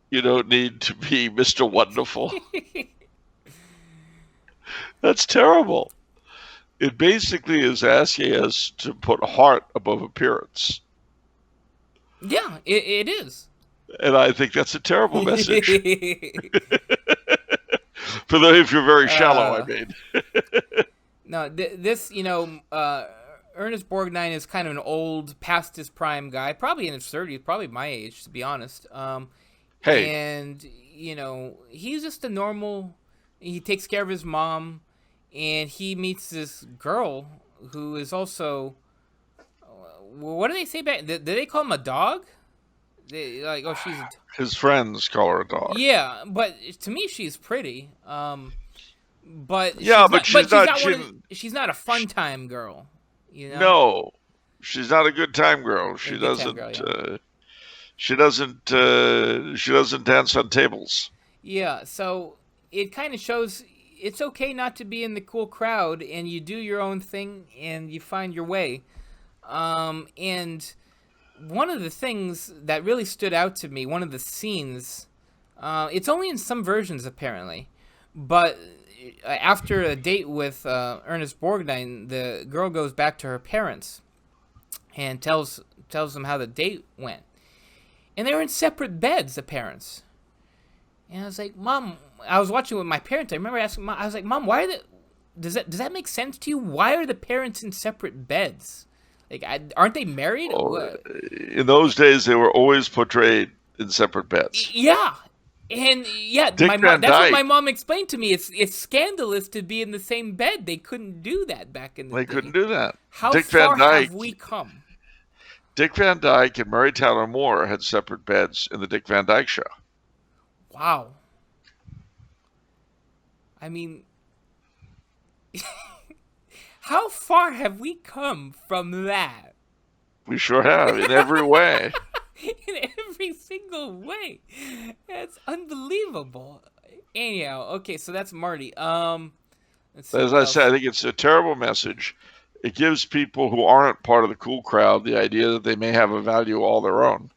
You don't need to be Mr. Wonderful. That's terrible. It basically is asking us to put heart above appearance. Yeah, it is. And I think that's a terrible message. If you're very shallow, I mean. No, this, Ernest Borgnine is kind of an old, past his prime guy, probably in his 30s, probably my age, to be honest. Hey. And, he's just a normal, he takes care of his mom, and he meets this girl who is also, what do they say back, did they call him a dog? Like, oh, she's His friends call her a dog. yeah, but to me, she's pretty. But Yeah, she's but not. But she's not She, one. She's not a fun time girl. no, she's not a good time girl. A good time girl. Yeah. She doesn't. She doesn't dance on tables. Yeah. So it kind of shows it's okay not to be in the cool crowd, and you do your own thing, and you find your way. And one of the things that really stood out to me, one of the scenes, it's only in some versions apparently, but after a date with Ernest Borgnine, the girl goes back to her parents and tells them how the date went, and they were in separate beds, the parents. And I was like, Mom, I was watching with my parents. I remember asking Mom, I was like, Mom, why are does that make sense to you? Why are the parents in separate beds? Like, aren't they married? Oh, in those days, they were always portrayed in separate beds. Yeah. And yeah, that's what my mom explained to me. It's scandalous to be in the same bed. They couldn't do that back in the day. They couldn't do that. How far have we come? Dick Van Dyke and Mary Tyler Moore had separate beds in the Dick Van Dyke Show. Wow. I mean, how far have we come from that? We sure have, in every way. In every single way. That's unbelievable. Anyhow, okay, so that's Marty. As I said, I think it's a terrible message. It gives people who aren't part of the cool crowd the idea that they may have a value all their own.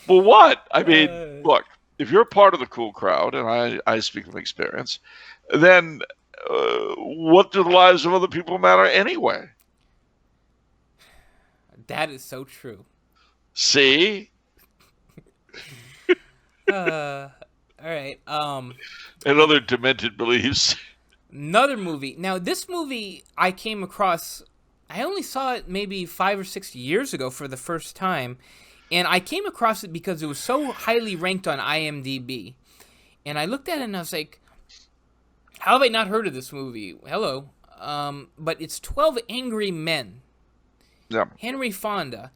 Well, what? I mean, look, if you're part of the cool crowd, and I speak from experience, then what do the lives of other people matter anyway? That is so true. See? All right. And other demented beliefs. Another movie. Now, this movie I came across, I only saw it maybe 5 or 6 years ago for the first time. And I came across it because it was so highly ranked on IMDb. And I looked at it and I was like, how have I not heard of this movie? Hello. But it's 12 Angry Men. Yeah. Henry Fonda.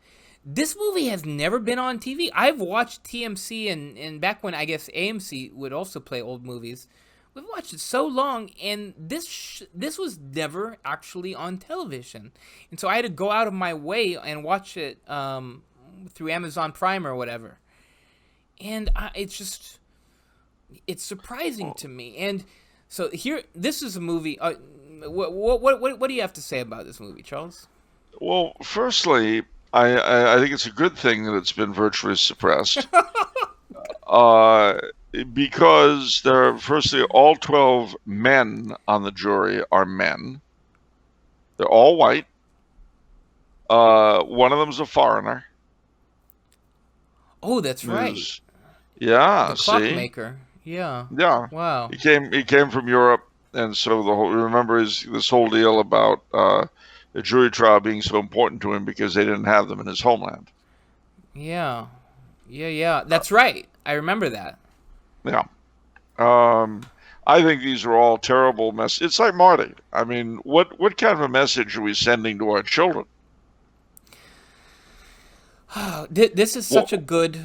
This movie has never been on TV. I've watched TMC and back when I guess AMC would also play old movies. We've watched it so long, and this was never actually on television. And so I had to go out of my way and watch it through Amazon Prime or whatever. And it's surprising to me. And so here, this is a movie. What do you have to say about this movie, Charles? Well, firstly, I think it's a good thing that it's been virtually suppressed. Because firstly, all 12 men on the jury are men. They're all white. One of them's a foreigner. Oh, that's right. Yeah, the clockmaker. Yeah. Yeah. Wow. He came from Europe, and so remember this whole deal about the jury trial being so important to him because they didn't have them in his homeland. Yeah. That's right. I remember that. Yeah. I think these are all terrible messages. It's like Marty. I mean, what kind of a message are we sending to our children? This is such a good...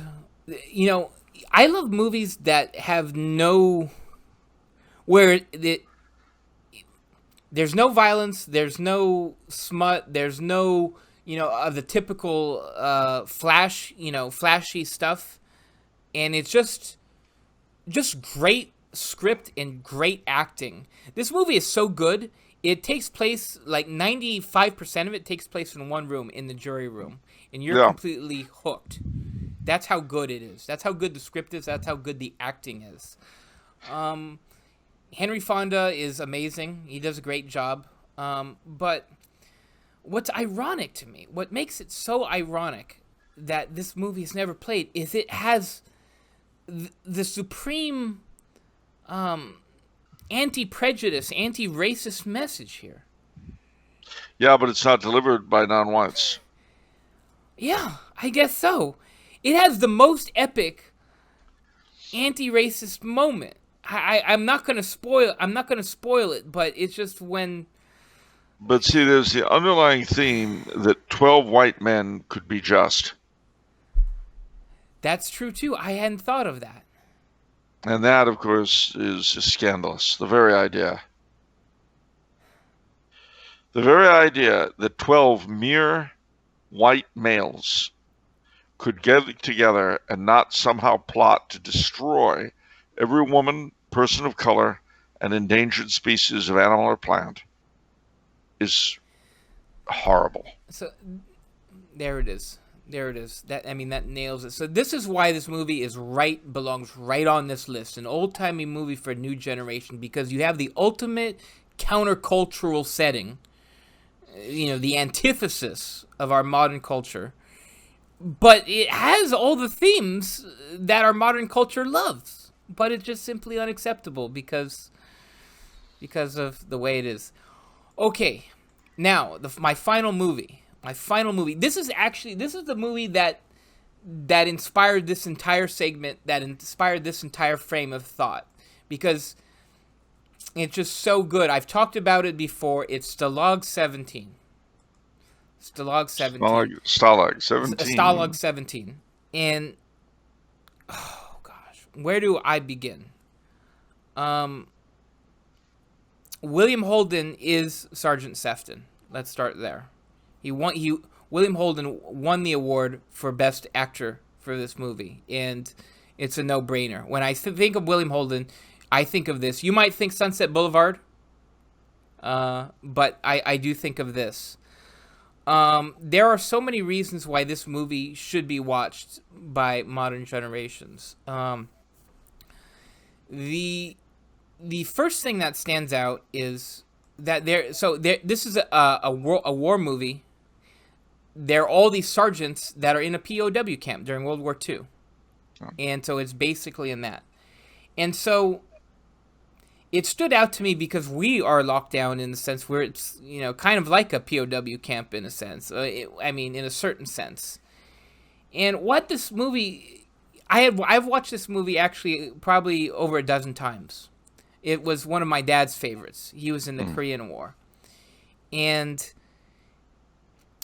I love movies that have no... where there's no violence, there's no smut, there's no, of the typical flashy stuff. And it's just great script and great acting. This movie is so good. It takes place, like 95% of it takes place in one room, in the jury room. And you're completely hooked. That's how good it is. That's how good the script is. That's how good the acting is. Henry Fonda is amazing. He does a great job. But what's ironic to me, what makes it so ironic that this movie is never played, is it has the supreme anti-prejudice, anti-racist message here. Yeah, but it's not delivered by non-whites. Yeah, I guess so. It has the most epic anti-racist moment. I'm not gonna spoil it, but it's just when But see, there's the underlying theme that 12 white men could be just. That's true, too. I hadn't thought of that. And that, of course, is scandalous. The very idea. The very idea that 12 mere white males could get together and not somehow plot to destroy every woman, person of color, and endangered species of animal or plant is horrible. So there it is. There it is. That nails it. So this is why this movie belongs right on this list. An old-timey movie for a new generation, because you have the ultimate countercultural setting, the antithesis of our modern culture. But it has all the themes that our modern culture loves. But it's just simply unacceptable because of the way it is. Okay, now my final movie. This is the movie that inspired this entire segment, that inspired this entire frame of thought, because it's just so good. I've talked about it before. It's Stalag 17. Stalag 17. Stalag 17. And oh gosh, where do I begin? William Holden is Sergeant Sefton. Let's start there. William Holden won the award for Best Actor for this movie, and it's a no-brainer. When I think of William Holden, I think of this. You might think Sunset Boulevard, but I do think of this. There are so many reasons why this movie should be watched by modern generations. The first thing that stands out is that this is a war movie. There are all these sergeants that are in a POW camp during World War II. Oh. And so it's basically in that. And so it stood out to me because we are locked down in the sense where it's, kind of like a POW camp in a sense. In a certain sense. And what this movie... I've watched this movie actually probably over a dozen times. It was one of my dad's favorites. He was in the Korean War. And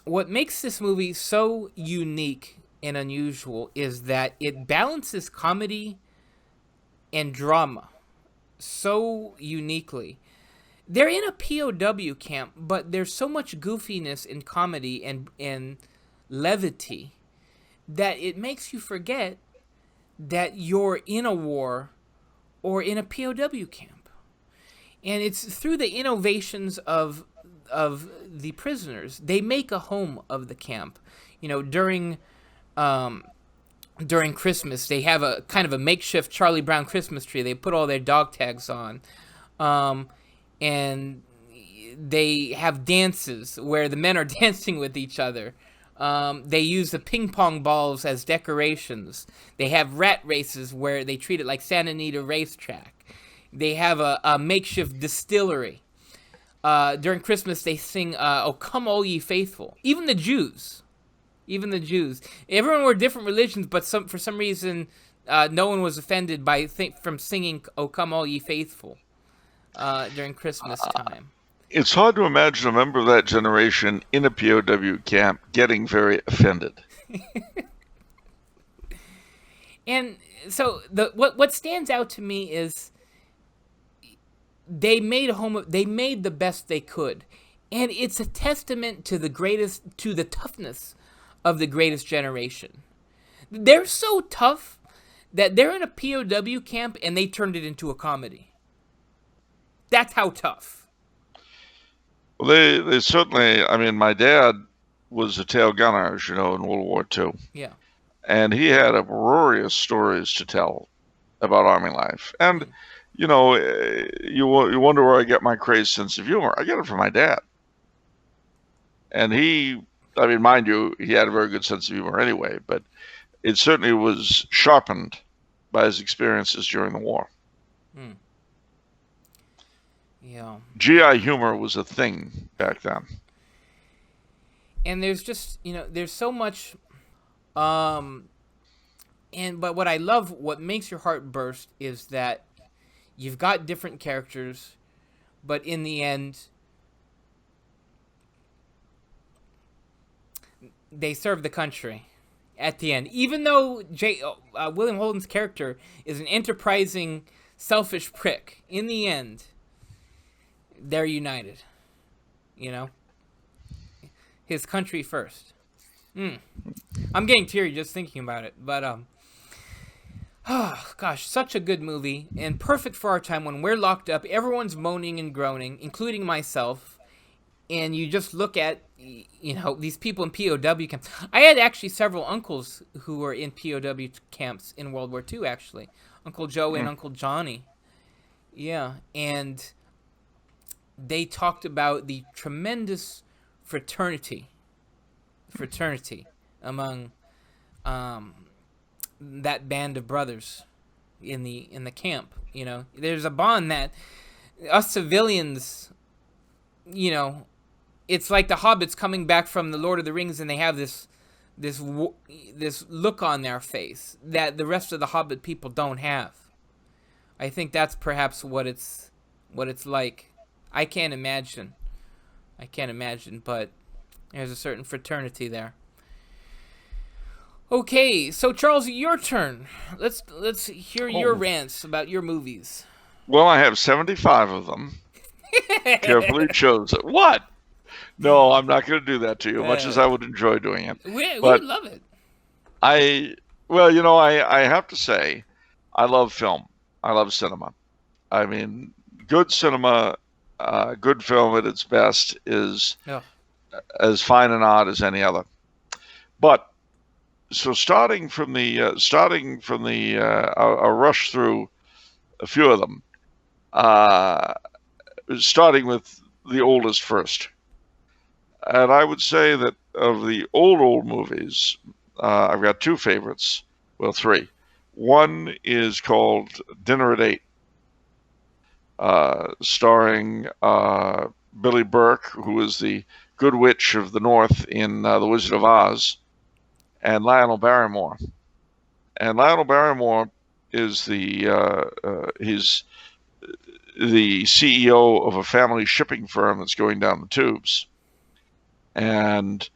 what makes this movie so unique and unusual is that it balances comedy and drama so uniquely. They're in a POW camp, but there's so much goofiness in comedy and levity that it makes you forget that you're in a war or in a POW camp. And it's through the innovations of the prisoners. They make a home of the camp. During Christmas, they have a kind of a makeshift Charlie Brown Christmas tree. They put all their dog tags on. And they have dances where the men are dancing with each other. They use the ping pong balls as decorations. They have rat races where they treat it like Santa Anita racetrack. They have a makeshift distillery. During Christmas, they sing, "Oh, Come All Ye Faithful." Even the Jews. Everyone were different religions, but for some reason, no one was offended from singing "Oh, Come All Ye Faithful" during Christmas time. It's hard to imagine a member of that generation in a POW camp getting very offended. And so what stands out to me is they made the best they could, and it's a testament to the toughness of the greatest generation. They're so tough that they're in a POW camp and they turned it into a comedy. That's how tough. Well, they certainly, my dad was a tail gunner, as you know, in World War II. Yeah. And he had uproarious stories to tell about Army life. And, you wonder where I get my crazed sense of humor. I get it from my dad. And mind you, he had a very good sense of humor anyway, but it certainly was sharpened by his experiences during the war. Hmm. Yeah. GI humor was a thing back then. And there's just, there's so much, but what I love, what makes your heart burst is that you've got different characters, but in the end, they serve the country at the end. Even though William Holden's character is an enterprising, selfish prick, in the end, they're united. You know? His country first. I'm getting teary just thinking about it. But, oh, gosh, such a good movie. And perfect for our time when we're locked up. Everyone's moaning and groaning, including myself. And you just look at, you know, these people in POW camps. I had actually several uncles who were in POW camps in World War II, actually. Uncle Joe and Uncle Johnny. Yeah, and they talked about the tremendous fraternity among that band of brothers in the camp. You know, there's a bond that us civilians, you know, it's like the hobbits coming back from the Lord of the Rings, and they have this look on their face that the rest of the Hobbit people don't have. I think that's perhaps what it's like. I can't imagine, but there's a certain fraternity there. Okay, so Charles, your turn. Let's hear your rants about your movies. Well, I have 75 of them. Carefully chosen. What? No, I'm not going to do that to you, much as I would enjoy doing it. We would love it. I have to say, I love film. I love cinema. I mean, good cinema, good film at its best is as fine and odd as any other. But so starting from the I'll rush through a few of them. Starting with the oldest first. And I would say that of the old movies, I've got two favorites. Well, three. One is called Dinner at 8, starring Billy Burke, who is the Good Witch of the North in The Wizard of Oz, and Lionel Barrymore. And Lionel Barrymore is he's the CEO of a family shipping firm that's going down the tubes. And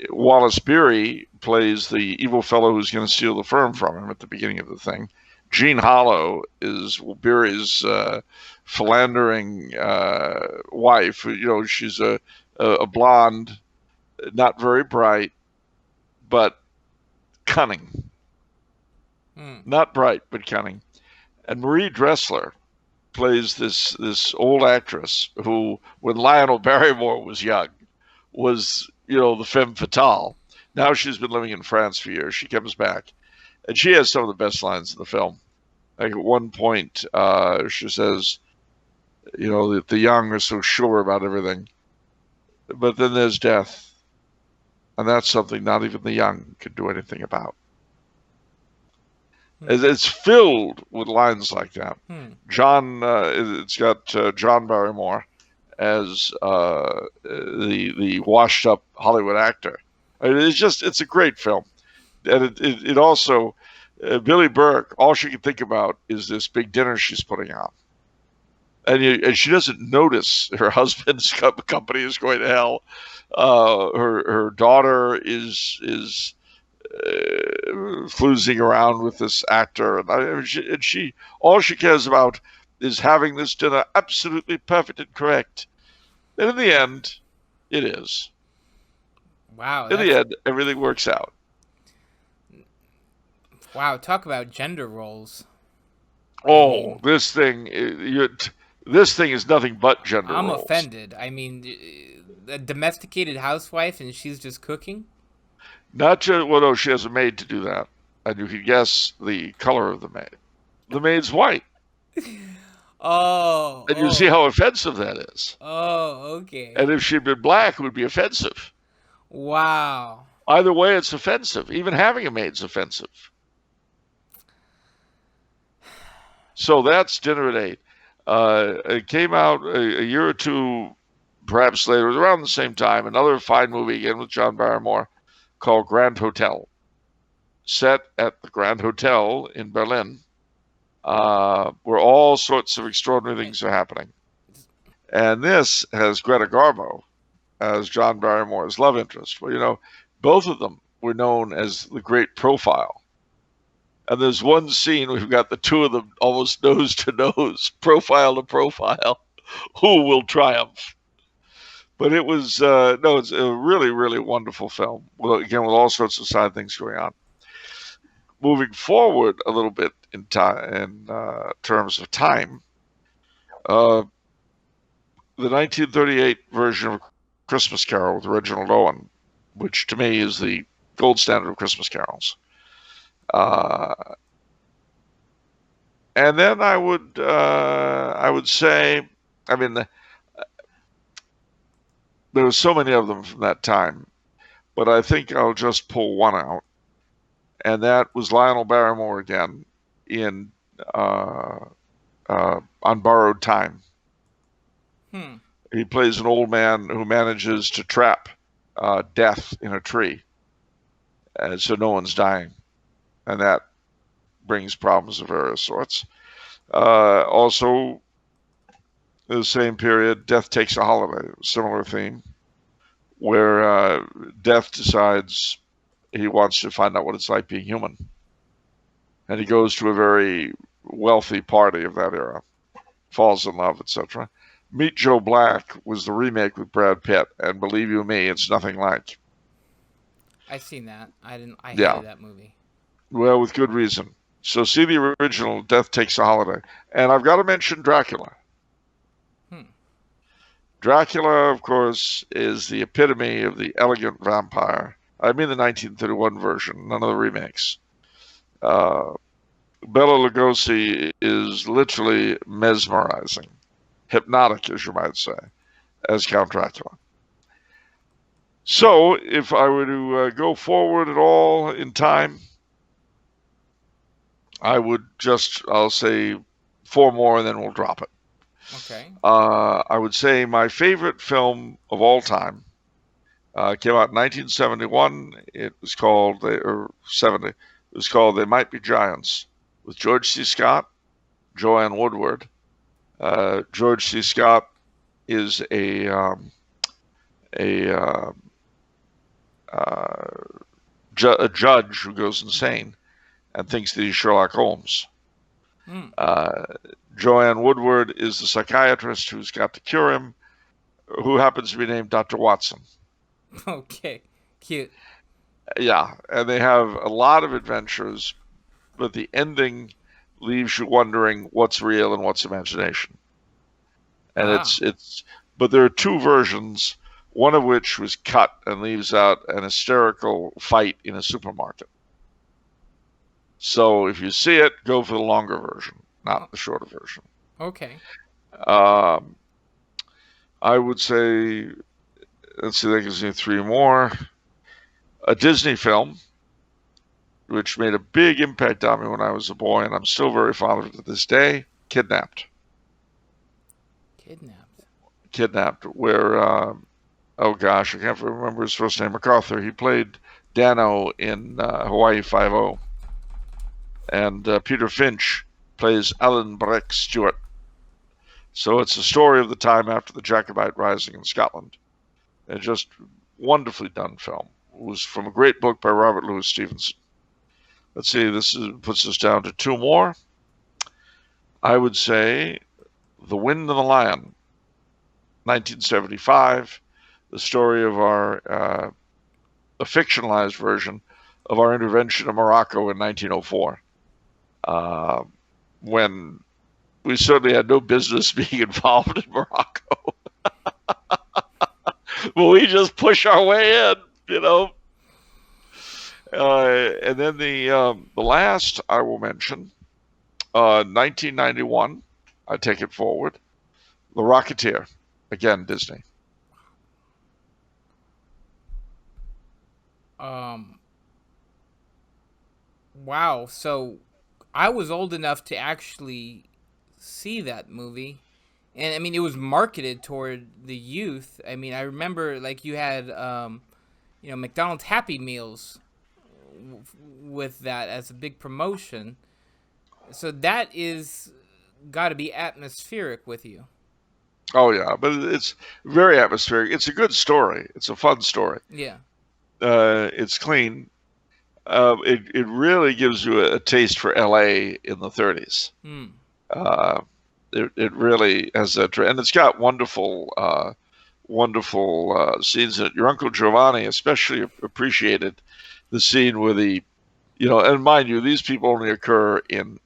Wallace Beery plays the evil fellow who's going to steal the firm from him at the beginning of the thing. Jean Hollow is Beery's philandering wife. You know, she's a blonde, not very bright, but cunning. Not bright, but cunning. And Marie Dressler plays this old actress who, when Lionel Barrymore was young, was, you know, the femme fatale. Now she's been living in France for years. She comes back, and she has some of the best lines in the film. Like at one point, she says, you know, that the young are so sure about everything, but then there's death, and that's something not even the young could do anything about. It's filled with lines like that. It's got John Barrymore as the washed up Hollywood actor. I mean, it's a great film. And it also, Billy Burke, all she can think about is this big dinner she's putting on. And she doesn't notice her husband's company is going to hell. Her daughter is floozing around with this actor. And she all she cares about is having this dinner absolutely perfect and correct. And in the end, it is. Wow. In the end, everything works out. Wow, talk about gender roles. Oh, this thing is nothing but gender roles. I'm offended. I mean, a domesticated housewife and she's just cooking? Not just, well, no, she has a maid to do that. And you can guess the color of the maid. The maid's white. Oh. And you see how offensive that is. Oh, okay. And if she'd been black, it would be offensive. Wow. Either way, it's offensive. Even having a maid's offensive. So that's Dinner at 8. It came out a year or two, perhaps later. It was around the same time. Another fine movie, again with John Barrymore, called Grand Hotel. Set at the Grand Hotel in Berlin, where all sorts of extraordinary things are happening. And this has Greta Garbo as John Barrymore's love interest. Well, you know, Both of them were known as the Great Profile. And there's one scene we've got the two of them almost nose to nose, profile to profile. Who will triumph? But it was it's a really, really wonderful film. Well, again, with all sorts of side things going on. Moving forward a little bit in time, in terms of time, the 1938 version of Christmas Carol with Reginald Owen, which to me is the gold standard of Christmas carols. And then I would say, I mean, there were so many of them from that time, but I think I'll just pull one out, and that was Lionel Barrymore again in On Borrowed Time. He plays an old man who manages to trap death in a tree, and so no one's dying, and that brings problems of various sorts. Also, in the same period, Death Takes a Holiday, similar theme, where Death decides he wants to find out what it's like being human. And he goes to a very wealthy party of that era, falls in love, etc. Meet Joe Black was the remake with Brad Pitt, and believe you me, it's nothing like. I've seen that. I hated that movie. Well, with good reason. So see the original Death Takes a Holiday. And I've got to mention Dracula. Dracula, of course, is the epitome of the elegant vampire. I mean the 1931 version, none of the remakes. Bela Lugosi is literally mesmerizing, hypnotic, as you might say, as Count Dracula. So, if I were to go forward at all in time, I'll say 4 more and then we'll drop it. Okay. I would say my favorite film of all time came out in 1971. It was called, or 70, it was called They Might Be Giants, with George C. Scott, Joanne Woodward. George C. Scott is a judge who goes insane and thinks that he's Sherlock Holmes. Joanne Woodward is the psychiatrist who's got to cure him, who happens to be named Dr. Watson. Okay, cute. Yeah, and they have a lot of adventures, but the ending leaves you wondering what's real and what's imagination. And but there are 2 versions, one of which was cut and leaves out an hysterical fight in a supermarket. So if you see it, go for the longer version, not the shorter version. Okay. I would say, let's see, that gives me 3 more. A Disney film, which made a big impact on me when I was a boy, and I'm still very fond of it to this day, Kidnapped. Kidnapped, where, oh gosh, I can't remember his first name, MacArthur. He played Dano in Hawaii Five-0. And Peter Finch plays Alan Breck Stewart. So it's a story of the time after the Jacobite Rising in Scotland. And just wonderfully done film. It was from a great book by Robert Louis Stevenson. Let's see, puts us down to 2 more. I would say The Wind and the Lion, 1975, the story of a fictionalized version of our intervention in Morocco in 1904. When we certainly had no business being involved in Morocco. But we just push our way in, you know. And then the last I will mention, 1991, I take it forward, The Rocketeer, again, Disney. Wow, so I was old enough to actually see that movie, and I mean it was marketed toward the youth. I mean, I remember like you had McDonald's Happy Meals with that as a big promotion. So that is got to be atmospheric with you. Oh yeah, but it's very atmospheric. It's a good story. It's a fun story. Yeah. It's clean. It really gives you a taste for L.A. in the 30s. Uh, it really has that, and it's got wonderful scenes in it. Your Uncle Giovanni especially appreciated the scene where and mind you, these people only occur in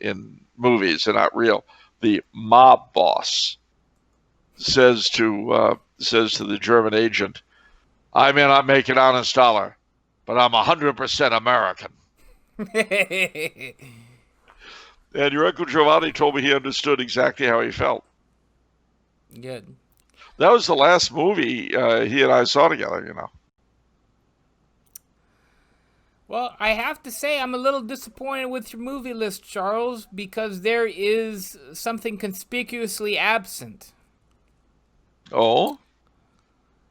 movies; they're not real. The mob boss says to the German agent, "I may not make an honest dollar, but I'm 100% American." And your Uncle Giovanni told me he understood exactly how he felt. Good. That was the last movie he and I saw together, Well, I have to say I'm a little disappointed with your movie list, Charles, because there is something conspicuously absent. Oh?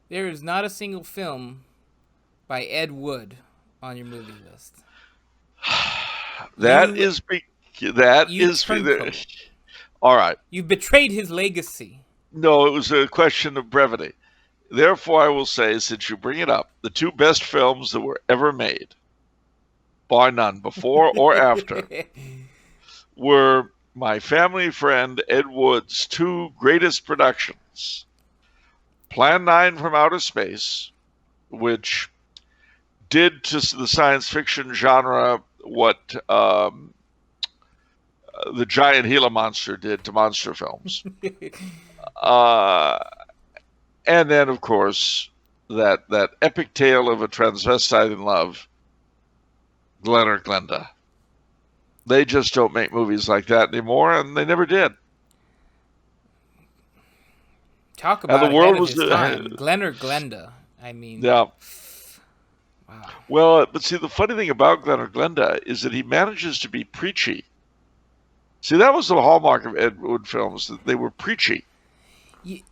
There is not a single film by Ed Wood on your movie list. That is all right. You betrayed his legacy. No, it was a question of brevity. Therefore, I will say, since you bring it up, the two best films that were ever made, bar none, before or after, were my family friend Ed Wood's two greatest productions. Plan 9 from Outer Space, which did to the science fiction genre what the giant Gila monster did to monster films. And then, of course, that epic tale of a transvestite in love, Glen or Glenda. They just don't make movies like that anymore, and they never did. Talk about the world was time. Glen or Glenda. I mean, yeah. Wow. Well, but see, the funny thing about Glen or Glenda is that he manages to be preachy. See, that was the hallmark of Ed Wood films, that they were preachy,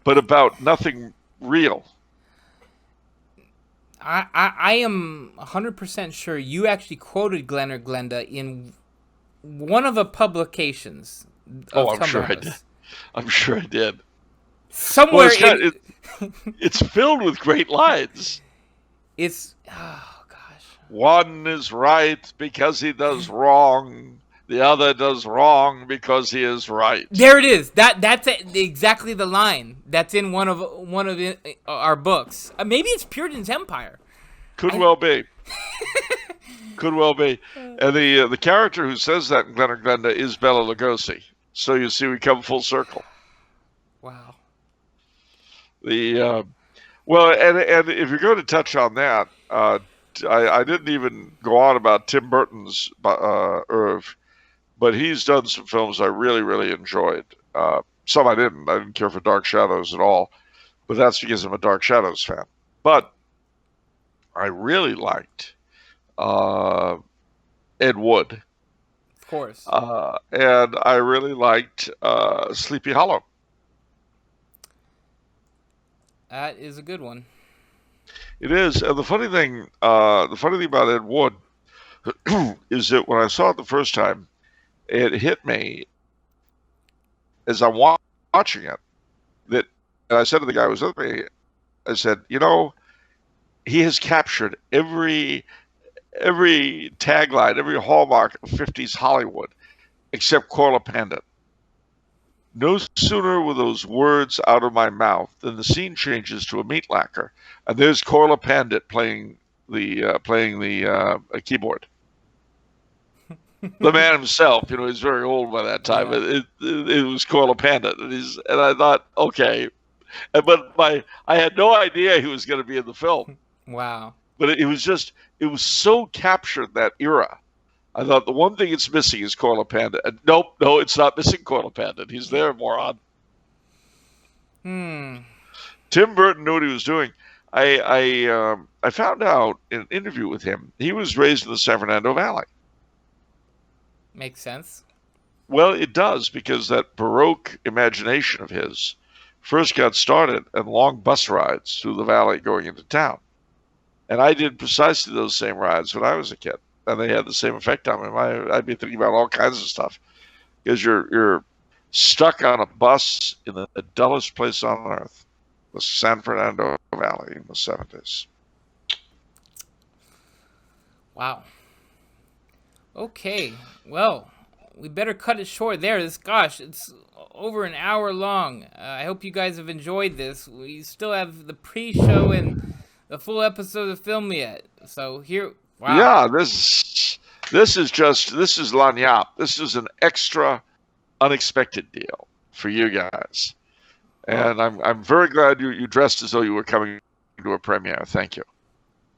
but about nothing real. I am 100% sure you actually quoted Glen or Glenda in one of the publications. I'm sure I did. I'm sure I did. Somewhere it's filled with great lines. Oh gosh. One is right because he does wrong. The other does wrong because he is right. There it is. That's exactly the line. That's in one of our books. Maybe it's Puritan's Empire. Could well be. Could well be. And the character who says that in Glen or Glenda is Bela Lugosi. So you see, we come full circle. Wow. Well, and if you're going to touch on that, I didn't even go on about Tim Burton's Irv, but he's done some films I really, really enjoyed. Some I didn't. I didn't care for Dark Shadows at all, but that's because I'm a Dark Shadows fan. But I really liked Ed Wood. Of course. And I really liked Sleepy Hollow. That is a good one. It is. And the funny thing about Ed Wood is that when I saw it the first time, it hit me as I'm watching it and I said to the guy who was with me, I said, he has captured every tagline, every hallmark of 50s Hollywood, except Corla Pandit. No sooner were those words out of my mouth than the scene changes to a meat lacquer, and there's Corla Pandit playing the keyboard. The man himself, he's very old by that time. Yeah. It was Corla Pandit, and I thought, okay, but I had no idea he was going to be in the film. Wow! But it was so captured that era. I thought the one thing it's missing is Corla Pandit. Nope, no, it's not missing Corla Pandit. He's there, moron. Tim Burton knew what he was doing. I found out in an interview with him, he was raised in the San Fernando Valley. Makes sense. Well, it does, because that Baroque imagination of his first got started in long bus rides through the valley going into town. And I did precisely those same rides when I was a kid. And they had the same effect on me. I'd be thinking about all kinds of stuff, because you're stuck on a bus in the dullest place on earth, the San Fernando Valley in the 70s. Wow. Okay. Well, we better cut it short there. It's over an hour long. I hope you guys have enjoyed this. We still have the pre-show and the full episode of film yet. So here, wow. Yeah, this is lagniappe. This is an extra, unexpected deal for you guys, and I'm very glad you dressed as though you were coming to a premiere. Thank you.